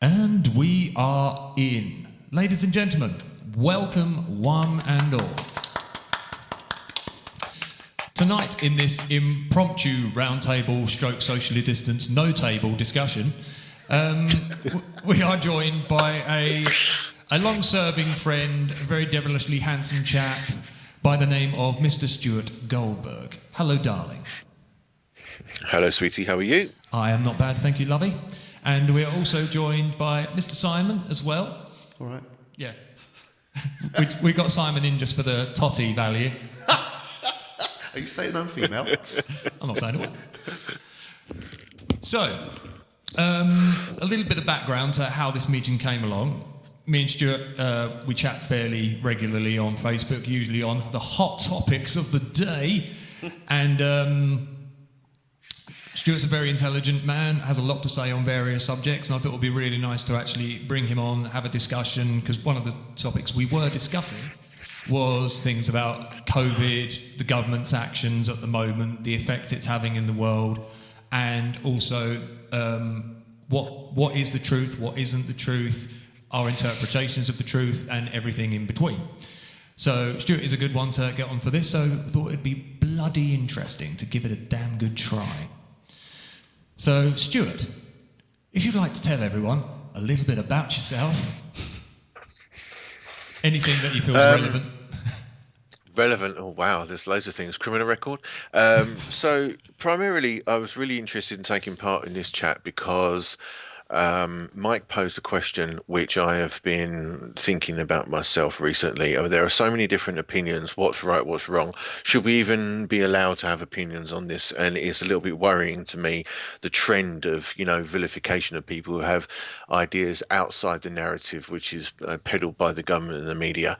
And we are in. Ladies and gentlemen, welcome one and all. Tonight in this impromptu roundtable stroke socially distanced no table discussion, we are joined by a long-serving friend, a very devilishly handsome chap by the name of Mr. Stewart Goldberg. Hello, darling. Hello, sweetie. How are you? I am not bad, thank you, lovey. And we're also joined by Mr. Simon as well. All right. Yeah. we got Simon in just for the totty value. Are you saying I'm female? I'm not saying it. So, a little bit of background to how this meeting came along. Me and Stuart, we chat fairly regularly on Facebook, usually on the hot topics of the day. And Stuart's a very intelligent man, has a lot to say on various subjects, and I thought it would be really nice to actually bring him on, have a discussion, because one of the topics we were discussing was things about COVID, the government's actions at the moment, the effect it's having in the world, and also what is the truth, what isn't the truth, our interpretations of the truth, and everything in between. So Stuart is a good one to get on for this, so I thought it'd be bloody interesting to give it a damn good try. So, Stuart, if you'd like to tell everyone a little bit about yourself, anything that you feel is relevant. Relevant? Oh, wow, there's loads of things. Criminal record. So, primarily, I was really interested in taking part in this chat because Mike posed a question which I have been thinking about myself recently. There are so many different opinions. What's right, what's wrong? Should we even be allowed to have opinions on this? And it's a little bit worrying to me, the trend of, vilification of people who have ideas outside the narrative, which is peddled by the government and the media,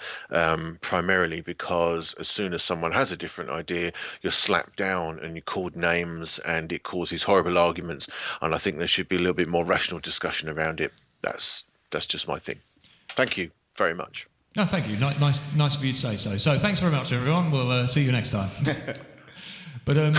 primarily because as soon as someone has a different idea, you're slapped down and you're called names and it causes horrible arguments. And I think there should be a little bit more rational discussion around it. That's just my thing. Thank you very much. No, thank you. Nice of you to say so. So thanks very much, everyone. We'll see you next time. But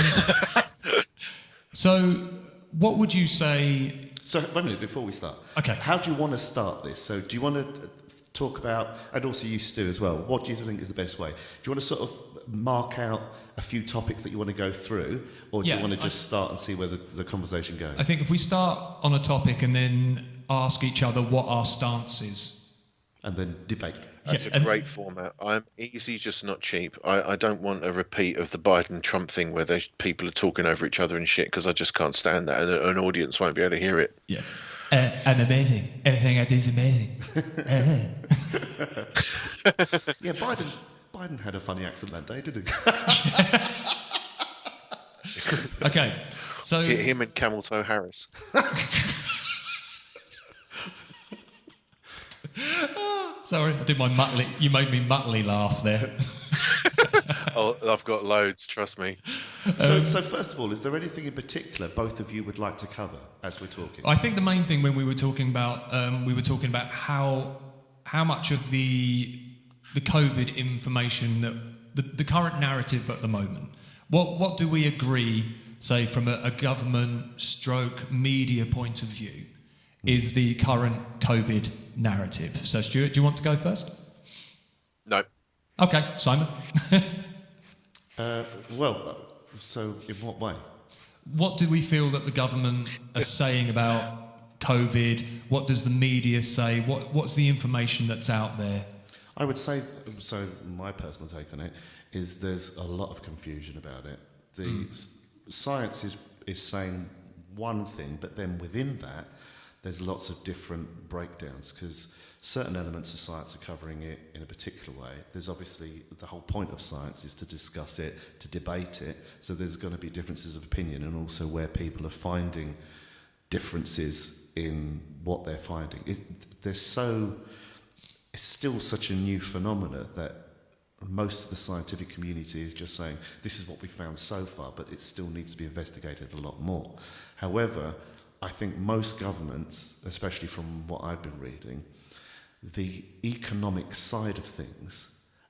so what would you say? So wait a minute before we start. Okay. How do you want to start this? So do you want to talk about, and also you, Stu, as well, what do you think is the best way? Do you want to sort of mark out a few topics that you want to go through, or do you want to just start and see where the conversation goes? I think if we start on a topic and then ask each other what our stance is. And then debate. That's a great format. I'm easy, just not cheap. I don't want a repeat of the Biden-Trump thing where people are talking over each other and shit, because I just can't stand that, and an audience won't be able to hear it. Yeah. I'm amazing. Everything I do is amazing. Yeah, Biden had a funny accent that day, didn't he? Okay, so Him and Camel Toe Harris. Sorry, I did my Muttley. You made me Muttley laugh there. Oh, I've got loads, trust me. So first of all, is there anything in particular both of you would like to cover as we're talking? I think the main thing when we were talking about how much of the COVID information that the current narrative at the moment. What do we agree, say, from a government stroke media point of view, is the current COVID narrative? So, Stuart, do you want to go first? No. Okay, Simon. So in what way? What do we feel that the government are saying about COVID? What does the media say? What's the information that's out there? I would say, so my personal take on it is there's a lot of confusion about it. The science is saying one thing, but then within that, there's lots of different breakdowns, because certain elements of science are covering it in a particular way. There's obviously, the whole point of science is to discuss it, to debate it, so there's going to be differences of opinion, and also where people are finding differences in what they're finding. It's still such a new phenomena that most of the scientific community is just saying, this is what we found so far, but it still needs to be investigated a lot more. However, I think most governments, especially from what I've been reading, the economic side of things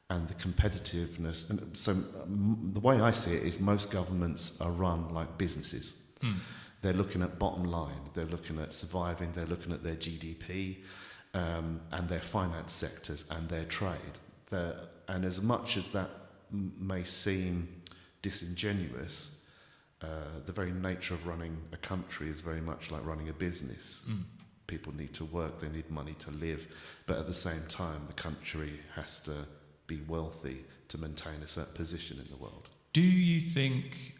and the competitiveness, and so the way I see it is most governments are run like businesses. They're looking at bottom line. They're looking at surviving. They're looking at their GDP and their finance sectors and their trade. And as much as that may seem disingenuous, the very nature of running a country is very much like running a business. People need to work, they need money to live, but at the same time the country has to be wealthy to maintain a certain position in the world. Do you think,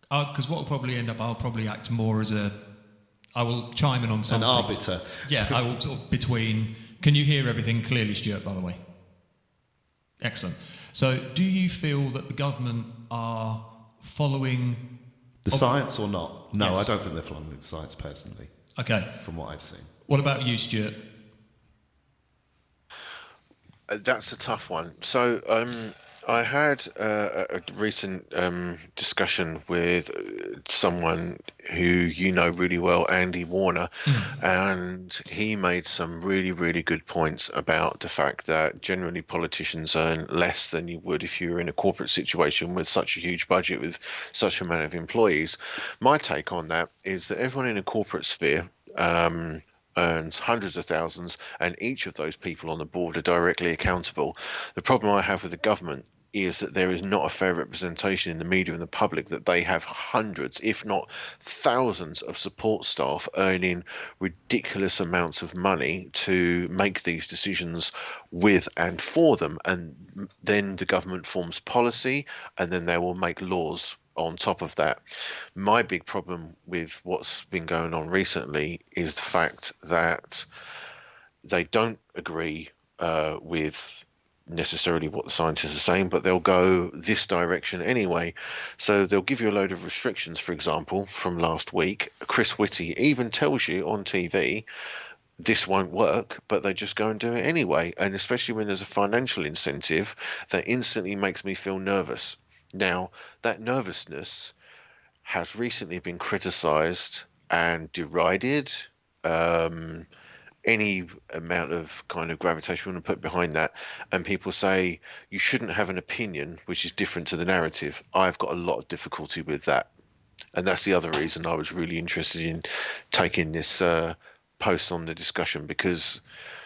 because what will probably end up, I'll probably act more as I will chime in on something. An arbiter. Yeah, I will sort of between, can you hear everything clearly, Stuart, by the way? Excellent. So do you feel that the government are following the science or not? No, Yes. I don't think they're following the science personally. Okay. From what I've seen. What about you, Stuart? That's a tough one. So I had a recent discussion with someone who you know really well, Andy Warner, and he made some really, really good points about the fact that generally politicians earn less than you would if you were in a corporate situation with such a huge budget with such an amount of employees. My take on that is that everyone in a corporate sphere earns hundreds of thousands, and each of those people on the board are directly accountable. The problem I have with the government is that there is not a fair representation in the media and the public that they have hundreds, if not thousands, of support staff earning ridiculous amounts of money to make these decisions with and for them. And then the government forms policy, and then they will make laws on top of that. My big problem with what's been going on recently is the fact that they don't agree with necessarily what the scientists are saying, but they'll go this direction anyway. So they'll give you a load of restrictions. For example, from last week, Chris Whitty even tells you on TV this won't work, but they just go and do it anyway. And especially when there's a financial incentive, that instantly makes me feel nervous. Now, that nervousness has recently been criticised and derided. Any amount of kind of gravitation we want to put behind that, and people say you shouldn't have an opinion which is different to the narrative. I've got a lot of difficulty with that, and that's the other reason I was really interested in taking this post on the discussion, because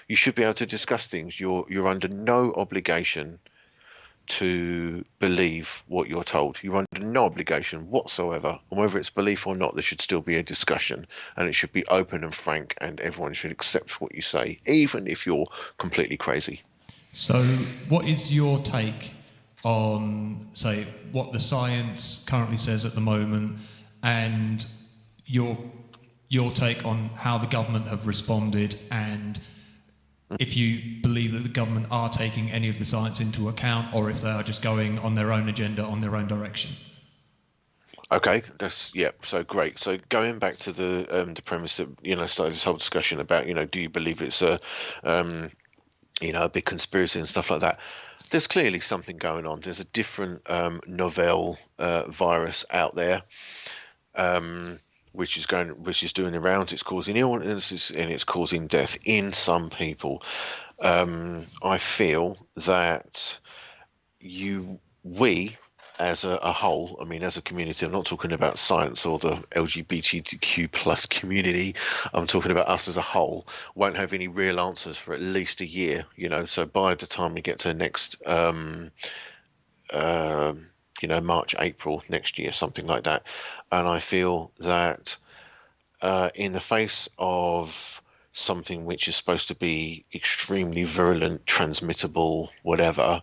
you should be able to discuss things. You're under no obligation to believe what you're told. You're under no obligation whatsoever, and whether it's belief or not, there should still be a discussion, and it should be open and frank, and everyone should accept what you say, even if you're completely crazy. So what is your take on, say, what the science currently says at the moment, and your take on how the government have responded, and if you believe that the government are taking any of the science into account, or if they are just going on their own agenda, on their own direction? Okay, so great. So going back to the premise that started this whole discussion about do you believe it's a a big conspiracy and stuff like that. There's clearly something going on. There's a different novel virus out there. Which is doing the rounds. It's causing illness and it's causing death in some people. I feel that we as a whole, I mean, as a community, I'm not talking about science or the LGBTQ plus community, I'm talking about us as a whole, won't have any real answers for at least a year, so by the time we get to next March, April next year, something like that. And I feel that in the face of something which is supposed to be extremely virulent, transmittable, whatever,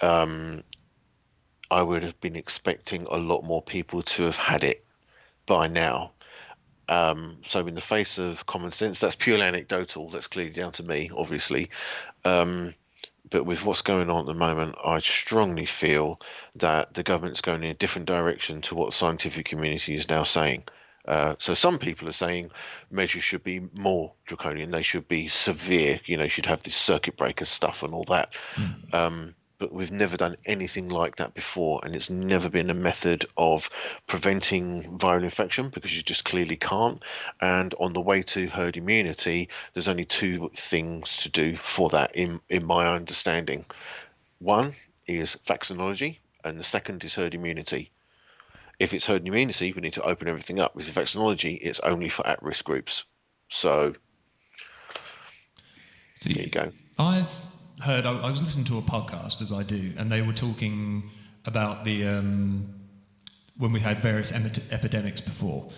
I would have been expecting a lot more people to have had it by now. So in the face of common sense, that's purely anecdotal, that's clearly down to me, obviously. But with what's going on at the moment, I strongly feel that the government's going in a different direction to what the scientific community is now saying. So some people are saying measures should be more draconian. They should be severe. Should have this circuit breaker stuff and all that. But we've never done anything like that before, and it's never been a method of preventing viral infection, because you just clearly can't. And on the way to herd immunity, there's only two things to do for that in my understanding. One is vaccinology, and the second is herd immunity. if it's herd immunity, we need to open everything up. With vaccinology, it's only for at-risk groups. So See, there you go. I've heard, I was listening to a podcast, as I do, and they were talking about the when we had various epidemics before,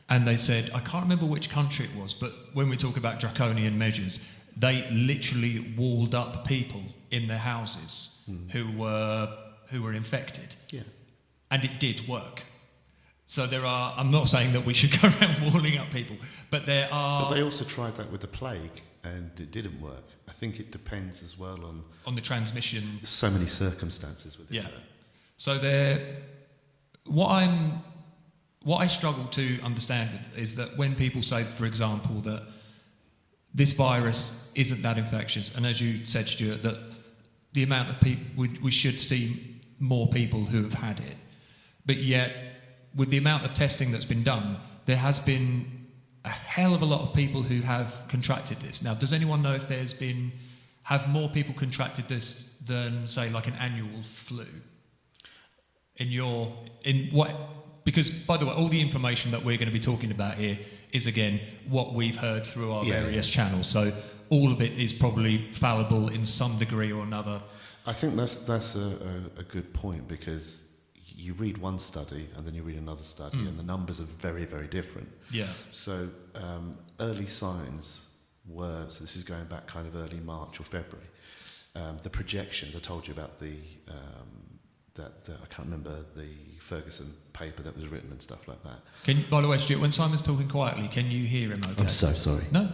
and they said, I can't remember which country it was, but when we talk about draconian measures, they literally walled up people in their houses who were infected. Yeah. And it did work. So there are, I'm not saying that we should go around walling up people, but there are... But they also tried that with the plague, and it didn't work. I think it depends as well on the transmission. So many circumstances with it. Yeah. So what I struggle to understand is that when people say, for example, that this virus isn't that infectious, and as you said, Stuart, that the amount of people, we should see more people who have had it, but yet with the amount of testing that's been done, there has been a hell of a lot of people who have contracted this. Now, does anyone know if have more people contracted this than, say, like an annual flu? Because, by the way, all the information that we're going to be talking about here is, again, what we've heard through our various channels. So all of it is probably fallible in some degree or another. I think that's a good point, because you read one study and then you read another study and the numbers are very, very different. Yeah. So early signs were, so this is going back kind of early March or February, the projections, I told you about I can't remember the Ferguson paper that was written and stuff like that. By the way, Stuart, when Simon's talking quietly, can you hear him okay? I'm so sorry. No,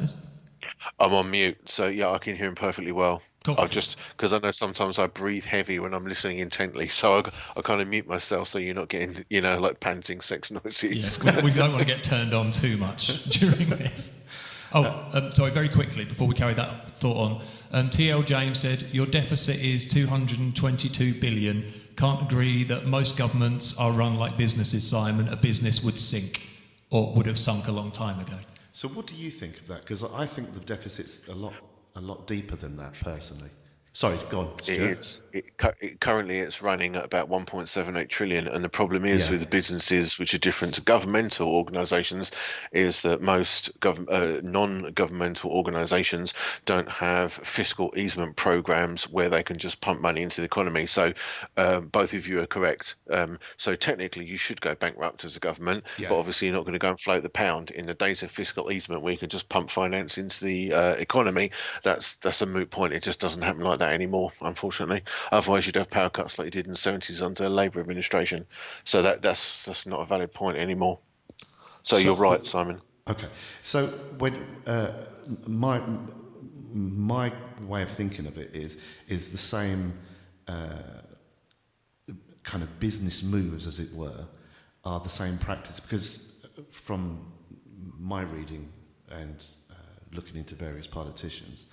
I'm on mute, so yeah, I can hear him perfectly well. Cool. I just, because I know sometimes I breathe heavy when I'm listening intently, so I kind of mute myself so you're not getting, like panting sex noises. Yeah, we don't want to get turned on too much during this. Sorry, very quickly, before we carry that thought on, TL James said, your deficit is 222 billion. Can't agree that most governments are run like businesses, Simon. A business would sink, or would have sunk a long time ago. So what do you think of that? Because I think the deficit's a lot deeper than that, personally. Sorry, go on, Stuart. Currently it's running at about 1.78 trillion, and the problem is with the businesses, which are different to governmental organisations, is that most non-governmental organisations don't have fiscal easement programs where they can just pump money into the economy. So both of you are correct. So technically you should go bankrupt as a government, but obviously you're not going to go and float the pound. In the days of fiscal easement where you can just pump finance into the economy, that's a moot point. It just doesn't happen like that anymore, unfortunately. Otherwise you'd have power cuts like you did in the 70s under Labour administration. So that's not a valid point anymore. So you're right, Simon. Okay. So when my way of thinking of it is the same kind of business moves, as it were, are the same practice, because from my reading and looking into various politicians,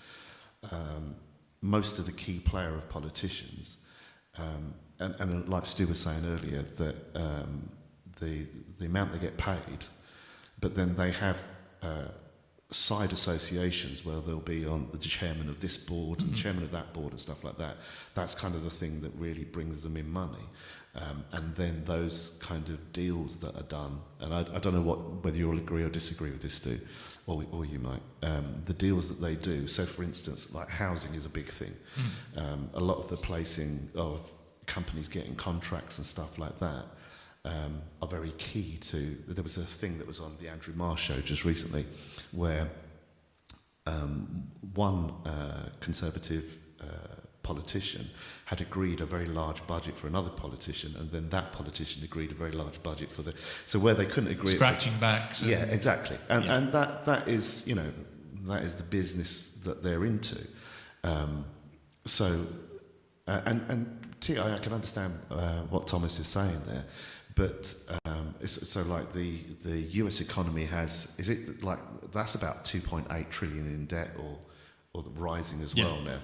most of the key player of politicians, and like Stu was saying earlier, that the amount they get paid, but then they have side associations where they'll be on the chairman of this board and chairman of that board and stuff like that. That's kind of the thing that really brings them in money. And then those kind of deals that are done, and I don't know whether you all agree or disagree with this, Stu, or you might, the deals that they do. So for instance, like housing is a big thing. A lot of the placing of companies getting contracts and stuff like that are very key to. There was a thing that was on the Andrew Marr show just recently where one Conservative politician had agreed a very large budget for another politician, and then that politician agreed a very large budget for so where they couldn't agree, scratching backs. Yeah, exactly, and that is that is the business that they're into. So I can understand what Thomas is saying there, but so like the US economy is it like that's about 2.8 trillion in debt or rising as well now.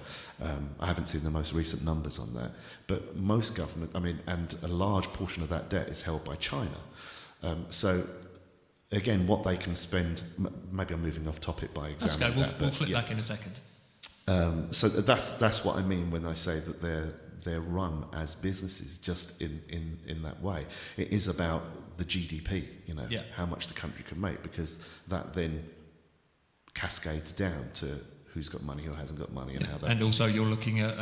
I haven't seen the most recent numbers on that, but most government, and a large portion of that debt is held by China. So again, what they can spend, maybe I'm moving off topic by examining that. We'll flip back in a second. So that's what I mean when I say that they're run as businesses, just in that way. It is about the GDP, how much the country can make, because that then cascades down to who's got money, who hasn't got money, and how that... And also you're looking at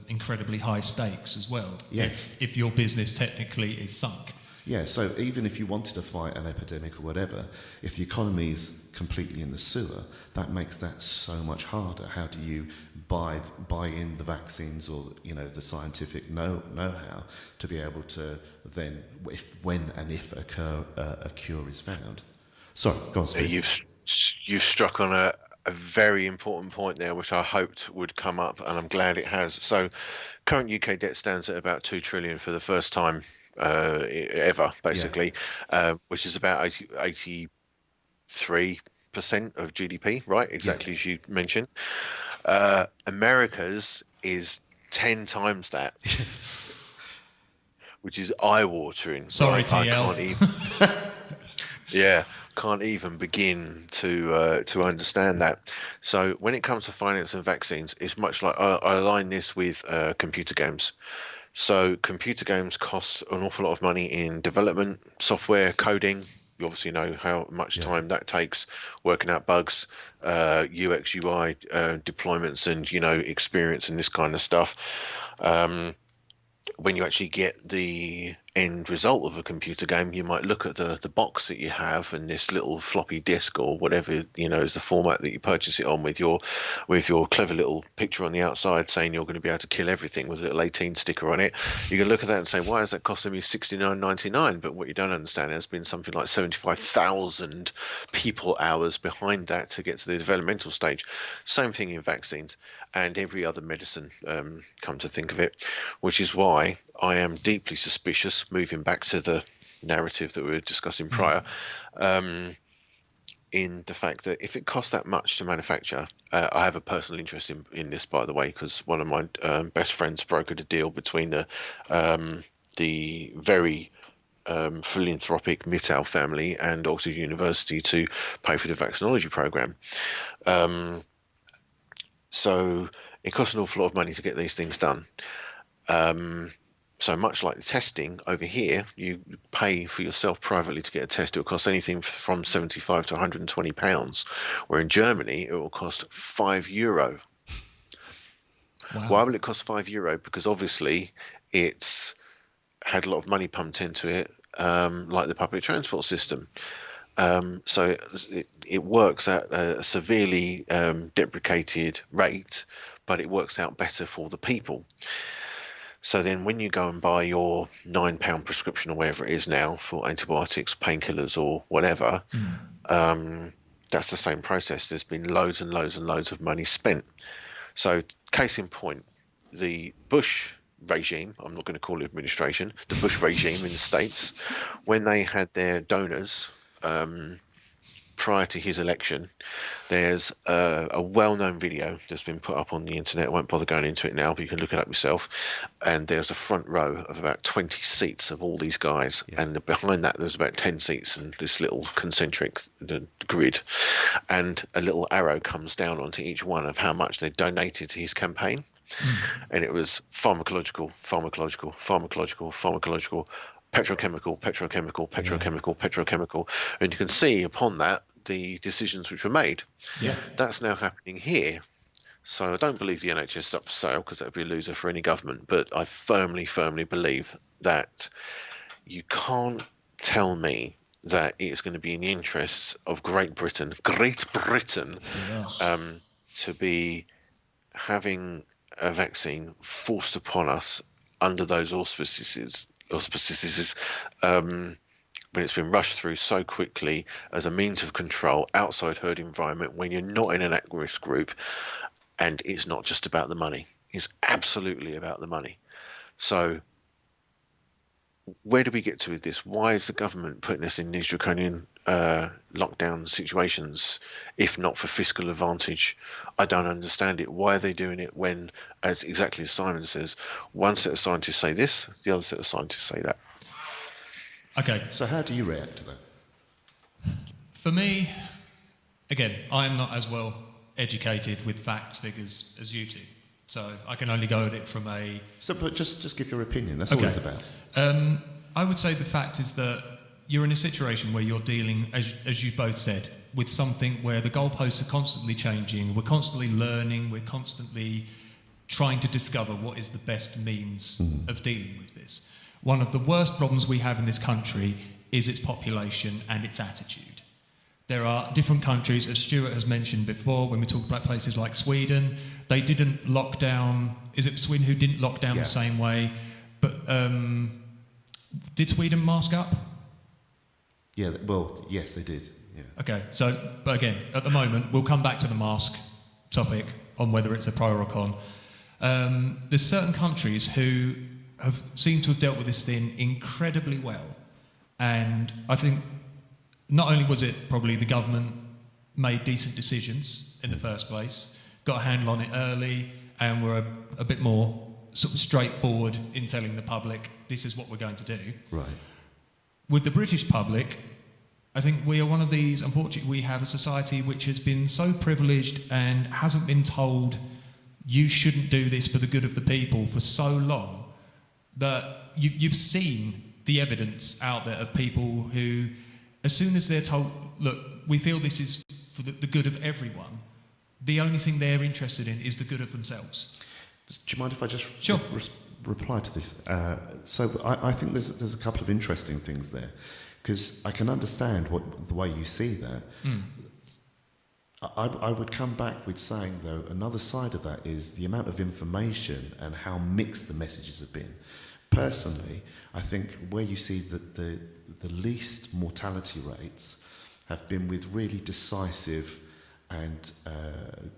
incredibly high stakes as well, if your business technically is sunk. Yeah, so even if you wanted to fight an epidemic or whatever, if the economy's completely in the sewer, that makes that so much harder. How do you buy in the vaccines or the scientific know-how to be able to then, when and if a cure is found? Sorry, go on, Steve. You've struck on a very important point there, which I hoped would come up, and I'm glad it has. So, current UK debt stands at about 2 trillion for the first time ever, basically, which is about 83% of GDP, right? Exactly as you mentioned. America's is 10 times that, which is eye-watering. Sorry, right? TL. Can't even begin to understand that. So when it comes to finance and vaccines, it's much like I align this with computer games. So computer games cost an awful lot of money in development, software, coding. You obviously know how much time that takes, working out bugs, UX, UI, deployments, and experience and this kind of stuff. When you actually get the end result of a computer game, you might look at the box that you have and this little floppy disk or whatever is the format that you purchase it on, with your clever little picture on the outside saying you're going to be able to kill everything with a little 18 sticker on it. You can look at that and say, why is that costing me $69.99? But what you don't understand, there's been something like 75,000 people hours behind that to get to the developmental stage. Same thing in vaccines and every other medicine, come to think of it, which is why I am deeply suspicious, moving back to the narrative that we were discussing prior, in the fact that if it costs that much to manufacture, I have a personal interest in this, by the way, because one of my best friends brokered a deal between the very philanthropic Mittal family and Oxford University to pay for the vaccinology program. So it costs an awful lot of money to get these things done. So much like the testing over here, you pay for yourself privately to get a test. It will cost anything from 75 to 120 pounds, where in Germany it will cost €5. Wow. Why will it cost €5? Because obviously it's had a lot of money pumped into it, like the public transport system. So it works at a severely deprecated rate, but it works out better for the people. So then when you go and buy your £9 prescription or whatever it is now for antibiotics, painkillers or whatever, that's the same process. There's been loads and loads and loads of money spent. So case in point, the Bush regime, I'm not going to call it administration, the Bush regime in the States, when they had their donors prior to his election, there's a well-known video that's been put up on the internet. I won't bother going into it now, but you can look it up yourself. And there's a front row of about 20 seats of all these guys. Yeah. And behind that, there's about 10 seats in this little concentric grid. And a little arrow comes down onto each one of how much they donated to his campaign. And it was pharmacological, petrochemical. And you can see upon that the decisions which were made. Yeah. That's now happening here. So I don't believe the NHS is up for sale, because that would be a loser for any government. But I firmly believe that you can't tell me that it is going to be in the interests of Great Britain, yes, to be having a vaccine forced upon us under those auspices, when it's been rushed through so quickly as a means of control outside herd environment, when you're not in an at-risk group. And it's not just about the money. It's absolutely about the money. So where do we get to with this? Why is the government putting us in these draconian lockdown situations, if not for fiscal advantage? I don't understand it. Why are they doing it when, as exactly as Simon says, one set of scientists say this, the other set of scientists say that? Okay. So how do you react to that? For me, again, I'm not as well educated with facts, figures as you two. So I can only go at it from a... So, but just give your opinion. That's all it's about. I would say the fact is that you're in a situation where you're dealing, as you both said, with something where the goalposts are constantly changing, we're constantly learning, we're constantly trying to discover what is the best means of dealing with this. One of the worst problems we have in this country is its population and its attitude. There are different countries, as Stuart has mentioned before, when we talk about places like Sweden, they didn't lock down, is it Sweden who didn't lock down the same way? But did Sweden mask up? Yeah, well, yes, they did. Yeah. Okay, so, but again, at the moment, we'll come back to the mask topic on whether it's a pro or a con. There's certain countries who have seemed to have dealt with this thing incredibly well. And I think not only was it probably the government made decent decisions in the first place, got a handle on it early, and were a bit more sort of straightforward in telling the public, this is what we're going to do. Right. With the British public, I think we are one of these, unfortunately, we have a society which has been so privileged and hasn't been told you shouldn't do this for the good of the people for so long that you've seen the evidence out there of people who, as soon as they're told, look, we feel this is for the good of everyone, the only thing they're interested in is the good of themselves. Do you mind if I just Sure. reply to this? So I think there's a couple of interesting things there, because I can understand the way you see that. I would come back with saying, though, another side of that is the amount of information and how mixed the messages have been. Personally, I think where you see that the least mortality rates have been with really decisive and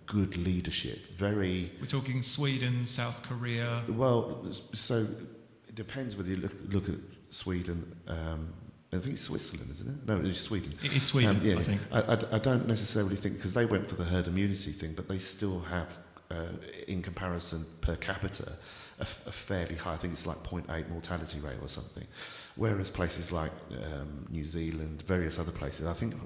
good leadership. We're talking Sweden, South Korea. Well, so it depends whether you look at Sweden. I think it's Switzerland, isn't it? No, it's Sweden. It is Sweden, yeah. I think. I don't necessarily think, because they went for the herd immunity thing, but they still have, in comparison per capita, a fairly high, I think it's like 0.8 mortality rate or something. Whereas places like New Zealand, various other places, I think it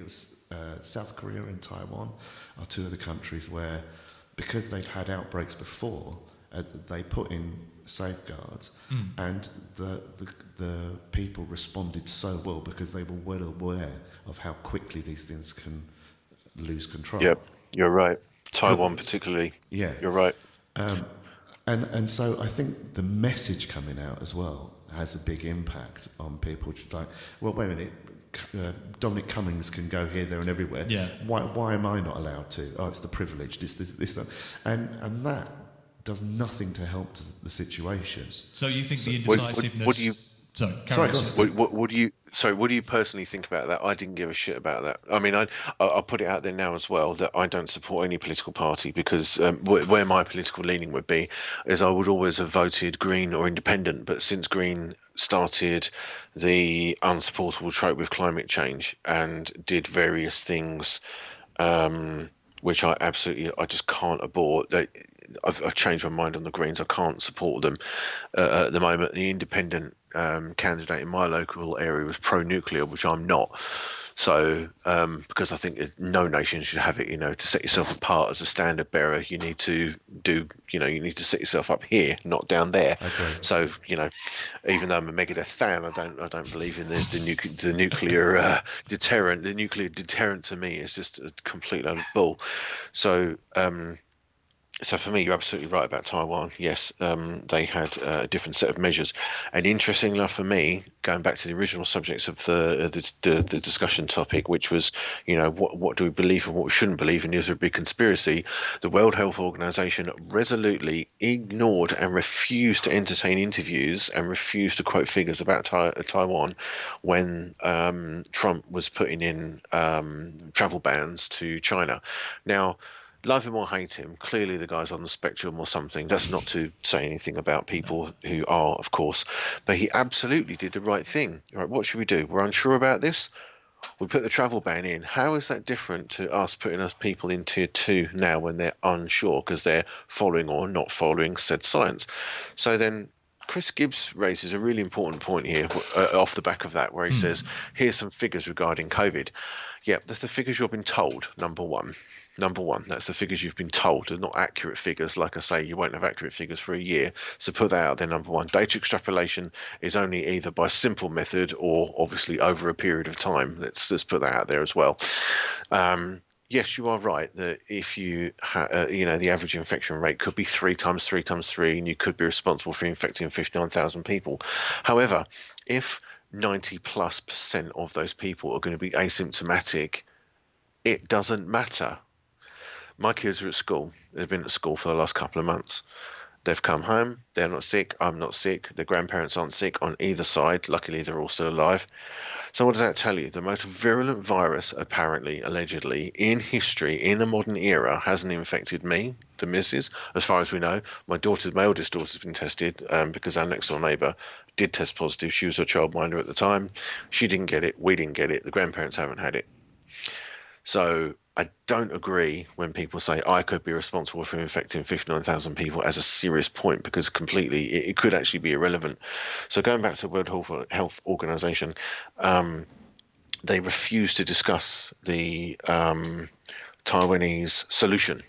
was South Korea and Taiwan are two of the countries where, because they've had outbreaks before, they put in safeguards, and the people responded so well because they were well aware of how quickly these things can lose control. Yep, you're right. Taiwan particularly. Yeah, you're right. And so I think the message coming out as well has a big impact on people. Just like, well, wait a minute, Dominic Cummings can go here, there, and everywhere. Yeah. Why am I not allowed to? Oh, it's the privileged. This, that. And that does nothing to help the situation. So you think the indecisiveness? What do you? Sorry, what do you personally think about that? I didn't give a shit about that. I mean, I'll put it out there now as well that I don't support any political party, because where my political leaning would be is I would always have voted Green or Independent, but since Green started the unsupportable trope with climate change and did various things which I just can't abort. I've changed my mind on the Greens. I can't support them at the moment. The independent candidate in my local area was pro-nuclear, which I'm not. So because I think no nation should have it, to set yourself apart as a standard bearer, you need to set yourself up here, not down there. Okay. So, even though I'm a Megadeth fan, I don't believe in the nuclear deterrent. The nuclear deterrent to me is just a complete load of bull. So So for me, you're absolutely right about Taiwan. Yes, they had a different set of measures. And interesting enough for me, going back to the original subjects of the discussion topic, which was, what do we believe and what we shouldn't believe, and is there a big conspiracy? The World Health Organization resolutely ignored and refused to entertain interviews and refused to quote figures about Taiwan when Trump was putting in travel bans to China. Now, love him or hate him, clearly the guy's on the spectrum or something. That's not to say anything about people who are, of course, but he absolutely did the right thing. Right, what should we do? We're unsure about this. We put the travel ban in. How is that different to us putting us people in tier 2 now when they're unsure because they're following or not following said science? So then Chris Gibbs raises a really important point here off the back of that, where he says, here's some figures regarding COVID. Yeah, that's the figures you've been told, number one. That's the figures you've been told. They're not accurate figures. Like I say, you won't have accurate figures for a year. So put that out there, number one. Data extrapolation is only either by simple method or obviously over a period of time. Let's put that out there as well. Yes, you are right that if you, the average infection rate could be 3 times 3 times 3, and you could be responsible for infecting 59,000 people. However, if 90+% of those people are going to be asymptomatic, it doesn't matter. My kids are at school. They've been at school for the last couple of months. They've come home. They're not sick. I'm not sick. Their grandparents aren't sick on either side. Luckily, they're all still alive. So what does that tell you? The most virulent virus, apparently, allegedly, in history, in the modern era, hasn't infected me, the missus, as far as we know. My eldest daughter's been tested because our next door neighbour did test positive. She was a childminder at the time. She didn't get it. We didn't get it. The grandparents haven't had it. So I don't agree when people say I could be responsible for infecting 59,000 people as a serious point, because completely it could actually be irrelevant. So going back to the World Health Organization, they refused to discuss the Taiwanese solution.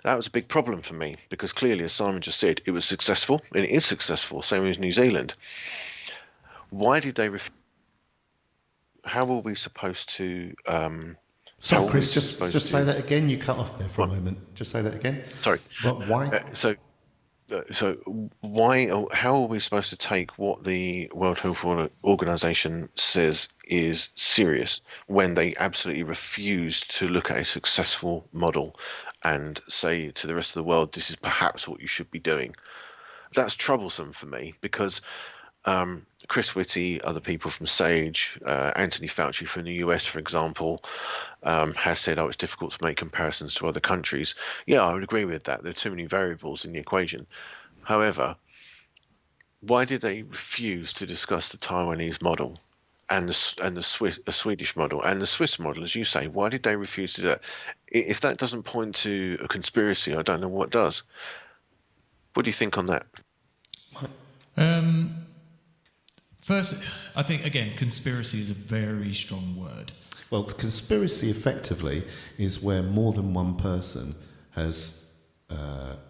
That was a big problem for me, because clearly, as Simon just said, it was successful, and it is successful, same as New Zealand. Why did they refuse? How were we supposed to... Sorry, Chris, just say that again. You cut off there for a moment. Just say that again. Sorry. But why? So why? How are we supposed to take what the World Health Organization says is serious when they absolutely refuse to look at a successful model and say to the rest of the world, this is perhaps what you should be doing? That's troublesome for me, because Chris Whitty, other people from SAGE, Anthony Fauci from the US, for example, has said, it's difficult to make comparisons to other countries. Yeah, I would agree with that. There are too many variables in the equation. However, why did they refuse to discuss the Taiwanese model and the Swedish model and the Swiss model, as you say? Why did they refuse to do that? If that doesn't point to a conspiracy, I don't know what does. What do you think on that? First, I think, again, conspiracy is a very strong word. Well, conspiracy effectively is where more than one person has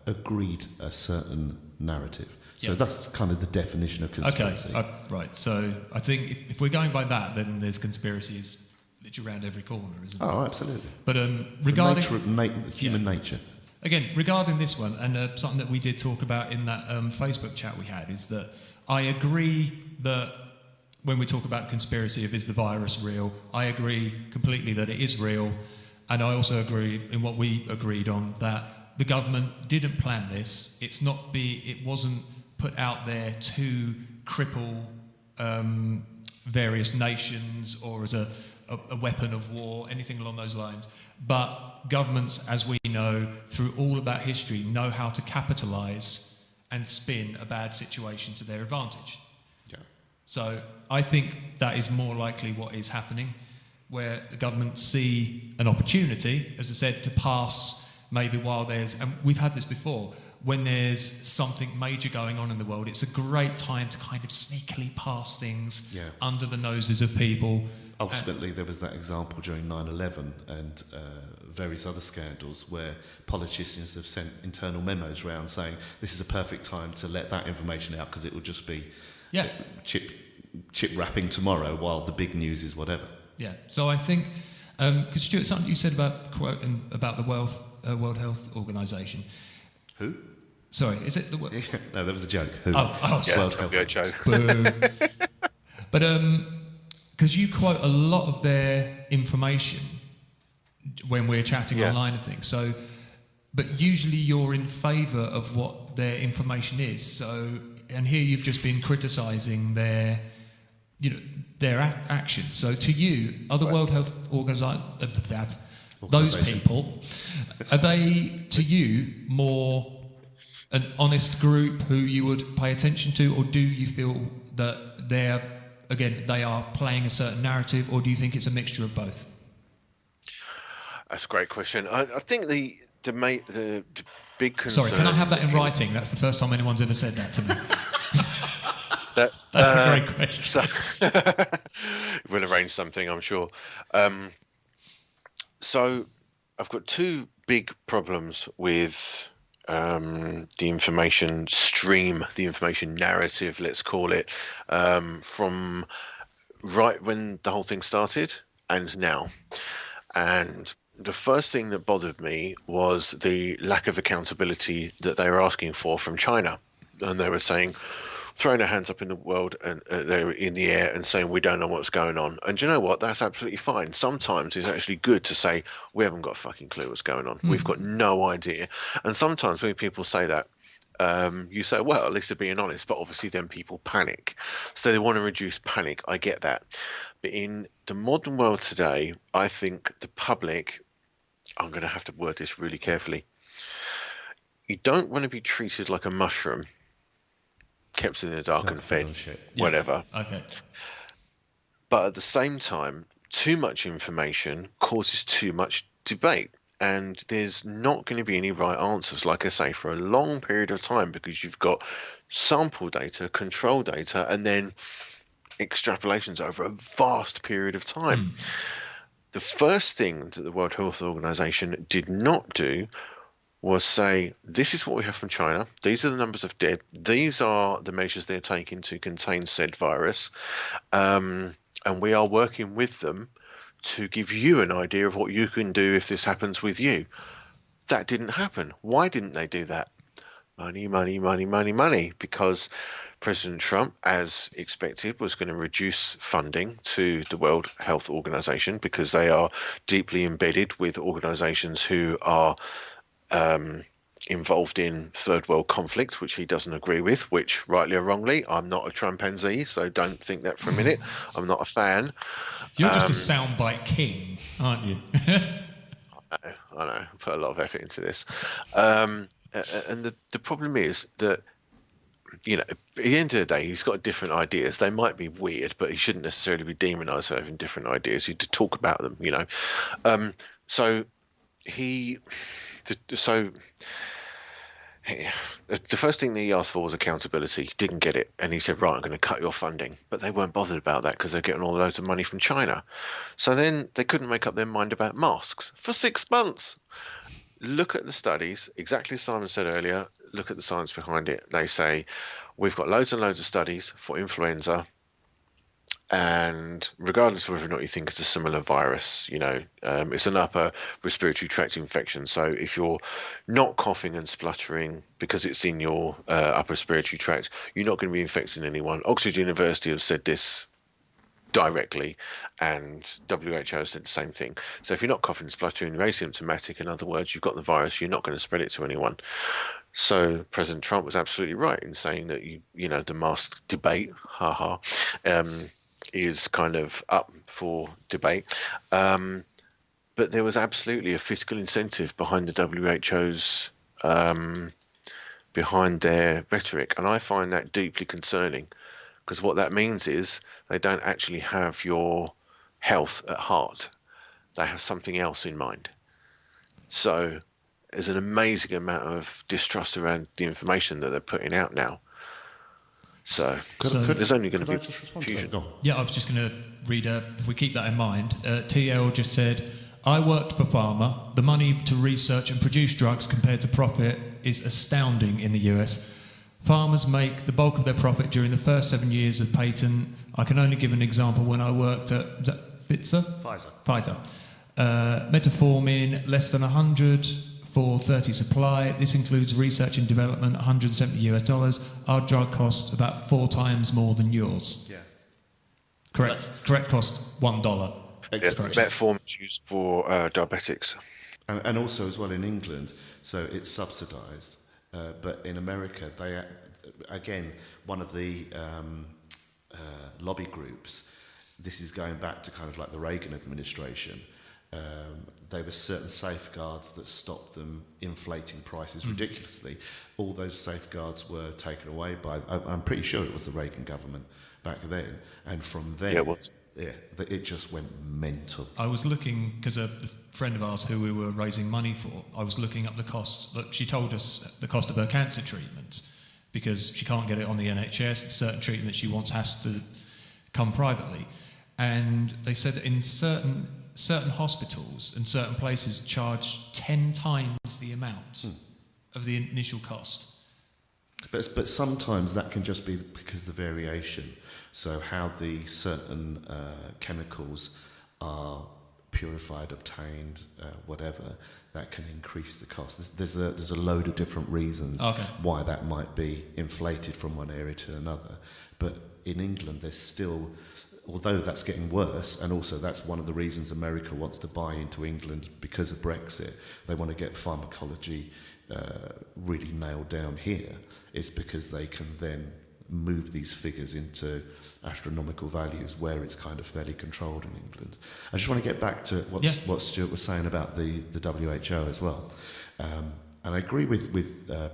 agreed a certain narrative. So that's kind of the definition of conspiracy. Okay, right. So I think if we're going by that, then there's conspiracies literally around every corner, isn't there? Oh, absolutely. But regarding... human nature. Again, regarding this one, and something that we did talk about in that Facebook chat we had, is that I agree that when we talk about conspiracy of is the virus real, I agree completely that it is real, and I also agree in what we agreed on, that the government didn't plan this. It wasn't put out there to cripple various nations or as a weapon of war, anything along those lines. But governments, as we know, through all about history, know how to capitalise and spin a bad situation to their advantage. Yeah. So I think that is more likely what is happening, where the government see an opportunity, as I said, to pass maybe while there's... And we've had this before. When there's something major going on in the world, it's a great time to kind of sneakily pass things under the noses of people. Ultimately, there was that example during 9/11 and various other scandals where politicians have sent internal memos around saying this is a perfect time to let that information out because it will just be chip wrapping tomorrow while the big news is whatever. Yeah. So I think, because Stuart, something you said about quoting about the World Health Organization. Who? Sorry, is it the... No, that was a joke. Who? World Health joke. But because you quote a lot of their information when we're chatting online and things. So, but usually you're in favour of what their information is. So, and here you've just been criticising their actions. So, to you, are the World Health Organization, those people, are they to you more an honest group who you would pay attention to, or do you feel that they are playing a certain narrative, or do you think it's a mixture of both? That's a great question. I think the big concern... Sorry, can I have that in writing? That's the first time anyone's ever said that to me. That, That's a great question. So we'll arrange something, I'm sure. So I've got two big problems with the information stream, the information narrative, let's call it, from right when the whole thing started and now. And the first thing that bothered me was the lack of accountability that they were asking for from China. And they were saying, throwing their hands up in the world and they were in the air and saying, we don't know what's going on. And you know what? That's absolutely fine. Sometimes it's actually good to say, we haven't got a fucking clue what's going on. We've got no idea. And sometimes when people say that, you say, well, at least they're being honest, but obviously then people panic. So they want to reduce panic. I get that. But in the modern world today, I think the public, I'm going to have to word this really carefully. You don't want to be treated like a mushroom, kept in the dark and fed, whatever. Okay. But at the same time, too much information causes too much debate. And there's not going to be any right answers, like I say, for a long period of time, because you've got sample data, control data, and then extrapolations over a vast period of time. The first thing that the World Health Organization did not do was say, this is what we have from China, these are the numbers of dead, these are the measures they're taking to contain said virus, and we are working with them to give you an idea of what you can do if this happens with you. That didn't happen. Why didn't they do that? Money, money, money, money, money. Because President Trump, as expected, was going to reduce funding to the World Health Organization because they are deeply embedded with organizations who are involved in third world conflict, which he doesn't agree with, which, rightly or wrongly, I'm not a Trumpanzee, so don't think that for a minute. I'm not a fan. You're just a soundbite king, aren't you? I know. I put a lot of effort into this. And the problem is that, you know, at the end of the day, he's got different ideas. They might be weird, but he shouldn't necessarily be demonized for having different ideas. You to talk about them, you know. The first thing that he asked for was accountability. He didn't get it, and he said, right, I'm going to cut your funding. But they weren't bothered about that because they're getting all loads of money from China. So then they couldn't make up their mind about masks for 6 months. Look at the studies, exactly as Simon said earlier, look at the science behind it. They say, we've got loads and loads of studies for influenza, and regardless of whether or not you think it's a similar virus, you know, it's an upper respiratory tract infection. So if you're not coughing and spluttering because it's in your upper respiratory tract, you're not going to be infecting anyone. Oxford University have said this directly, and WHO said the same thing. So if you're not coughing and spluttering, you're asymptomatic, in other words, you've got the virus, you're not going to spread it to anyone. So President Trump was absolutely right in saying that, you know, the mask debate, is kind of up for debate. But there was absolutely a fiscal incentive behind the WHO's, behind their rhetoric. And I find that deeply concerning, because what that means is they don't actually have your health at heart. They have something else in mind. So there's an amazing amount of distrust around the information that they're putting out now. So there's only going to be confusion. Yeah, I was just going to read, if we keep that in mind, TL just said, I worked for pharma. The money to research and produce drugs compared to profit is astounding in the US. Farmers make the bulk of their profit during the first 7 years of patent. I can only give an example when I worked at, was that Pfizer. Metformin, less than 100 for 30 supply. This includes research and development, $170. Our drug costs about 4 times more than yours. Yeah. Correct. Correct cost $1. Metformin is used for diabetics. And also as well in England, so it's subsidised. But in America, they, again, one of the lobby groups, this is going back to kind of like the Reagan administration, there were certain safeguards that stopped them inflating prices ridiculously. All those safeguards were taken away by, I'm pretty sure it was the Reagan government back then, and from there, it just went mental. I was looking, because a friend of ours who we were raising money for, I was looking up the costs. Look, she told us the cost of her cancer treatment, because she can't get it on the NHS. Certain treatment she wants has to come privately. And they said that in certain hospitals and certain places charge 10 times the amount of the initial cost. But sometimes that can just be because of the variation. So how the certain chemicals are purified, obtained, whatever, that can increase the cost. There's a load of different reasons why that might be inflated from one area to another. But in England, there's still, although that's getting worse, and also that's one of the reasons America wants to buy into England because of Brexit. They want to get pharmacology really nailed down here, is because they can then move these figures into astronomical values where it's kind of fairly controlled in England. I just want to get back to what Stuart was saying about the WHO as well. And I agree with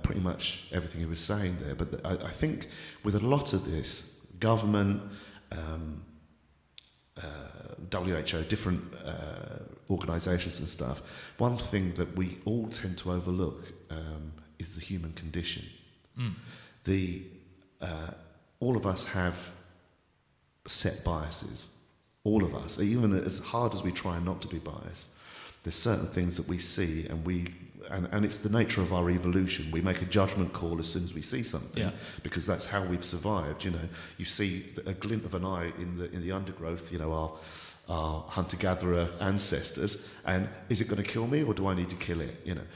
pretty much everything he was saying there, but I think with a lot of this, government, WHO, different organisations and stuff, one thing that we all tend to overlook is the human condition. All of us have set biases. All of us, even as hard as we try not to be biased, there's certain things that we see, and it's the nature of our evolution. We make a judgment call as soon as we see something, because that's how we've survived. You know, you see a glint of an eye in the undergrowth. You know, our hunter-gatherer ancestors, and is it going to kill me, or do I need to kill it? You know,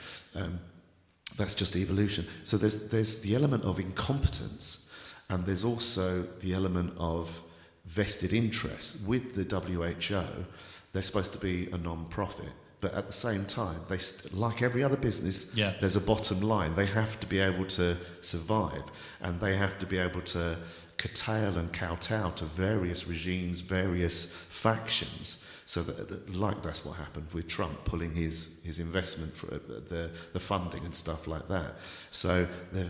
that's just evolution. So there's the element of incompetence, and there's also the element of vested interest. With the WHO, they're supposed to be a non-profit, but at the same time, like every other business, there's a bottom line. They have to be able to survive, and they have to be able to curtail and kowtow to various regimes, various factions. So that's what happened with Trump pulling his investment for the funding and stuff like that. So there's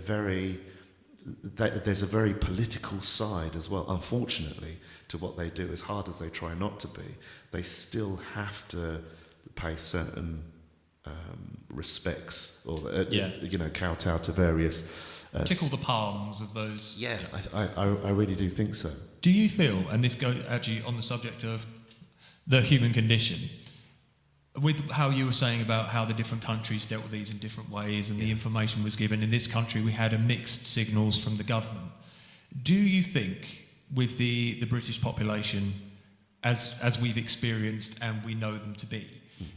a very political side as well, unfortunately, to what they do. As hard as they try not to be, they still have to pay certain respects, or kowtow to various tickle the palms of those. Yeah, I really do think so. Do you feel, and this goes actually on the subject of the human condition, with how you were saying about how the different countries dealt with these in different ways, and the information was given. In this country, we had mixed signals from the government. Do you think, with the British population, as we've experienced and we know them to be,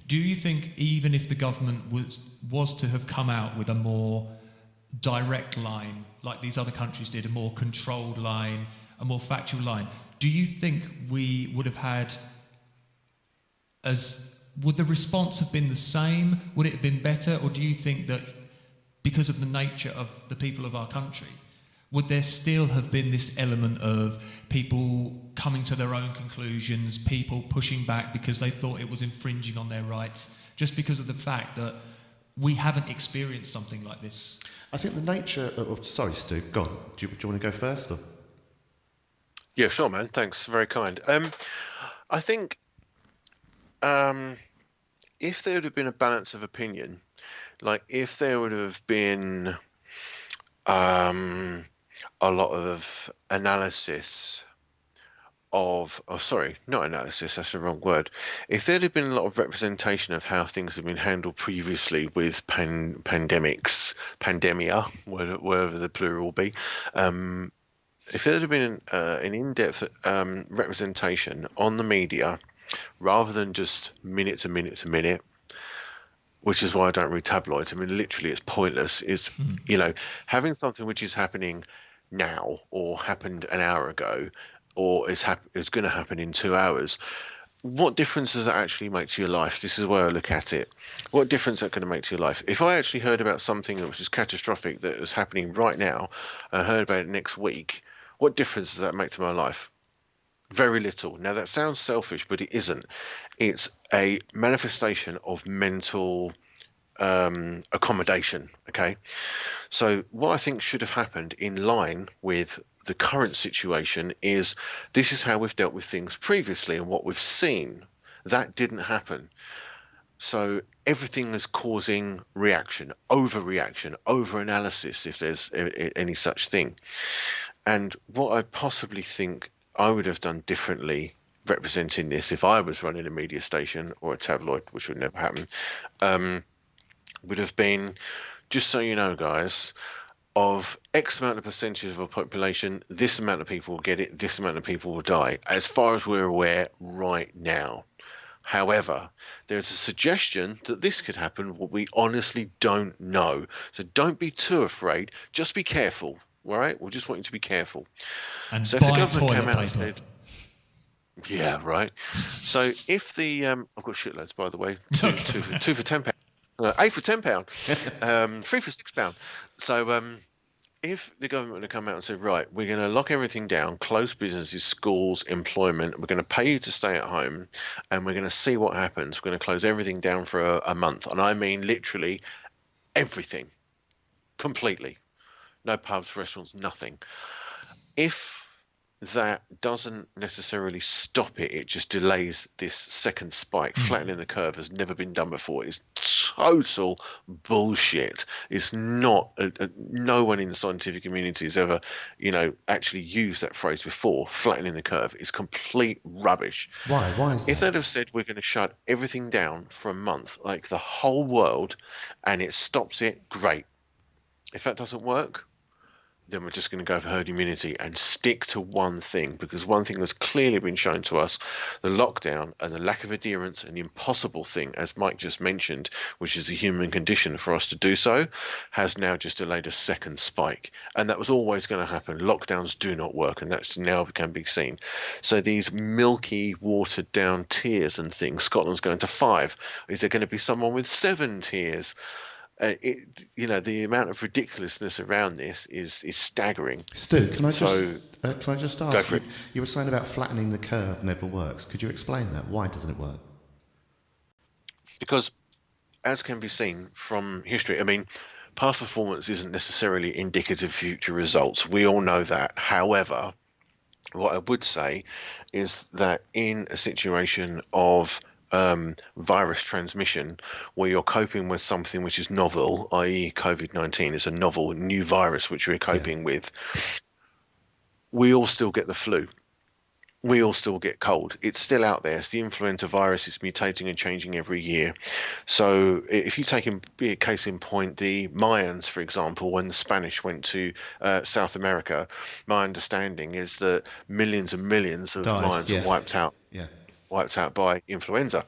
do you think even if the government was to have come out with a more direct line, like these other countries did, a more controlled line, a more factual line, do you think we would have had would the response have been the same? Would it have been better? Or do you think that because of the nature of the people of our country, would there still have been this element of people coming to their own conclusions, people pushing back because they thought it was infringing on their rights, just because of the fact that we haven't experienced something like this? I think the nature of... Sorry, Stu, go on. Do you want to go first? Or? Yeah, sure, man. Thanks. Very kind. I think... if there would have been a balance of opinion, like if there would have been a lot of analysis of, not analysis, that's the wrong word. If there had been a lot of representation of how things have been handled previously with pandemia, wherever the plural will be, if there had been an in-depth representation on the media, rather than just minute to minute to minute, which is why I don't read tabloids. I mean, literally, it's pointless. It's, having something which is happening now or happened an hour ago or is going to happen in 2 hours. What difference does that actually make to your life? This is where I look at it. What difference is that going to make to your life? If I actually heard about something that was just catastrophic that was happening right now and I heard about it next week, what difference does that make to my life? Very little. Now, that sounds selfish, but it isn't. It's a manifestation of mental accommodation, okay? So what I think should have happened in line with the current situation is this is how we've dealt with things previously and what we've seen. That didn't happen. So everything is causing reaction, over-analysis, if there's any such thing. And what I possibly think I would have done differently representing this if I was running a media station or a tabloid, which would never happen, would have been, just so you know, guys, of X amount of percentage of a population, this amount of people will get it, this amount of people will die, as far as we're aware right now. However, there's a suggestion that this could happen, what we honestly don't know. So don't be too afraid, just be careful, all right? We just want you to be careful. And so if the buy government toilet came out paper. and said, yeah, right. So if the, I've got shitloads, by the way, two for £10, 8 for £10, 3 for £6. So if the government would have come out and said, right, we're going to lock everything down, close businesses, schools, employment, we're going to pay you to stay at home, and we're going to see what happens. We're going to close everything down for a month. And I mean literally everything, completely. No pubs, restaurants, nothing. If that doesn't necessarily stop it, it just delays this second spike. Flattening the curve has never been done before. It's total bullshit. It's not, no one in the scientific community has ever, actually used that phrase before. Flattening the curve is complete rubbish. Why is that? If they'd have said we're going to shut everything down for a month, like the whole world, and it stops it, great. If that doesn't work, then we're just going to go for herd immunity and stick to one thing, because one thing has clearly been shown to us: the lockdown and the lack of adherence and the impossible thing, as Mike just mentioned, which is the human condition for us to do so, has now just delayed a second spike. And that was always going to happen. Lockdowns do not work, and that's now can be seen. So these milky, watered down tiers and things, Scotland's going to 5. Is there going to be someone with 7 tiers? The amount of ridiculousness around this is staggering. Stu, can I just Go ask for you? it. You were saying about flattening the curve never works. Could you explain that? Why doesn't it work? Because, as can be seen from history, I mean, past performance isn't necessarily indicative of future results. We all know that. However, what I would say is that in a situation of virus transmission, where you're coping with something which is novel, i.e. COVID-19 is a novel new virus which we're coping with, we all still get the flu. We all still get cold. It's still out there. It's the influenza virus. It's mutating and changing every year. So if you take a case in point, the Mayans, for example, when the Spanish went to South America, my understanding is that millions and millions of Mayans were wiped out. Yeah. Wiped out by influenza.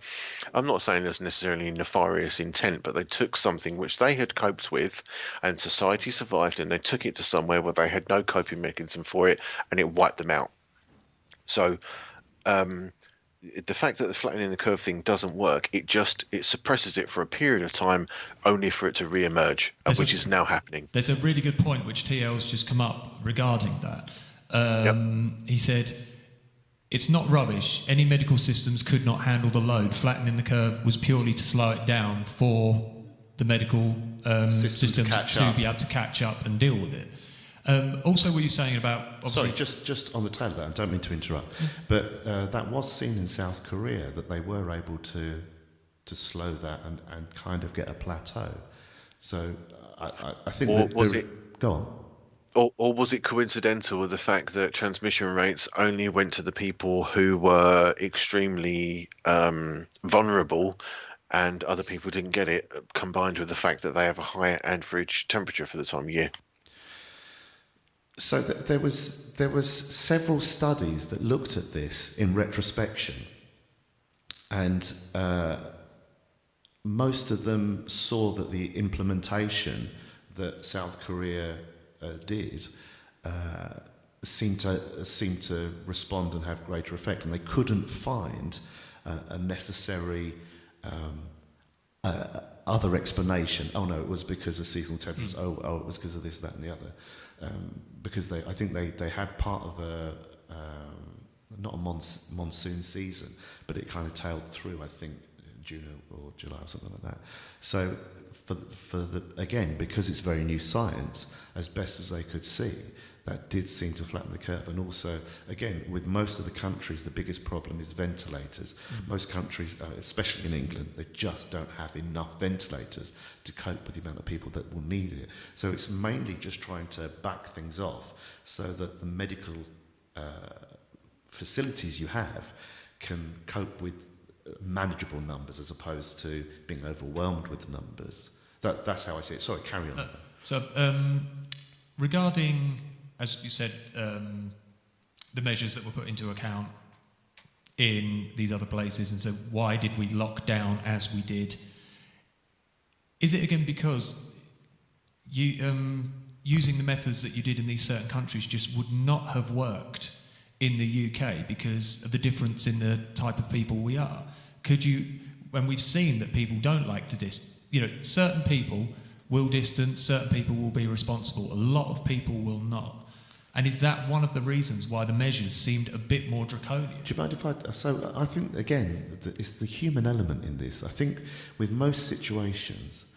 I'm not saying there's necessarily nefarious intent, but they took something which they had coped with and society survived, and they took it to somewhere where they had no coping mechanism for it, and it wiped them out. So the fact that the flattening the curve thing doesn't work, it suppresses it for a period of time, only for it to re-emerge, which is now happening. There's a really good point which TL's just come up regarding that. He said, it's not rubbish. Any medical systems could not handle the load. Flattening the curve was purely to slow it down for the medical systems to be able to catch up and deal with it. Also, what you're saying about... Sorry, just on the tail of that, I don't mean to interrupt, but that was seen in South Korea, that they were able to slow that and kind of get a plateau. So I think Go on. Or was it coincidental with the fact that transmission rates only went to the people who were extremely vulnerable, and other people didn't get it, combined with the fact that they have a higher average temperature for the time of year? So there was several studies that looked at this in retrospection, and most of them saw that the implementation that South Korea did seemed to respond and have greater effect, and they couldn't find a necessary other explanation. Oh no, it was because of seasonal temperatures. Oh, it was because of this, that, and the other. Because I think they had part of not a monsoon season, but it kind of tailed through. I think June or July or something like that. So again, because it's very new science, as best as they could see, that did seem to flatten the curve. And also, again, with most of the countries, the biggest problem is ventilators. Most countries, especially in England, they just don't have enough ventilators to cope with the amount of people that will need it. So it's mainly just trying to back things off so that the medical facilities you have can cope with manageable numbers as opposed to being overwhelmed with numbers. That's how I see it. Sorry, carry on. So regarding, as you said, the measures that were put into account in these other places, and so why did we lock down as we did? Is it again because you using the methods that you did in these certain countries just would not have worked in the UK because of the difference in the type of people we are? Could you, when we've seen that people don't like to certain people will distance, certain people will be responsible, a lot of people will not. And is that one of the reasons why the measures seemed a bit more draconian? Do you mind if I think, again, it's the human element in this. I think with most situations,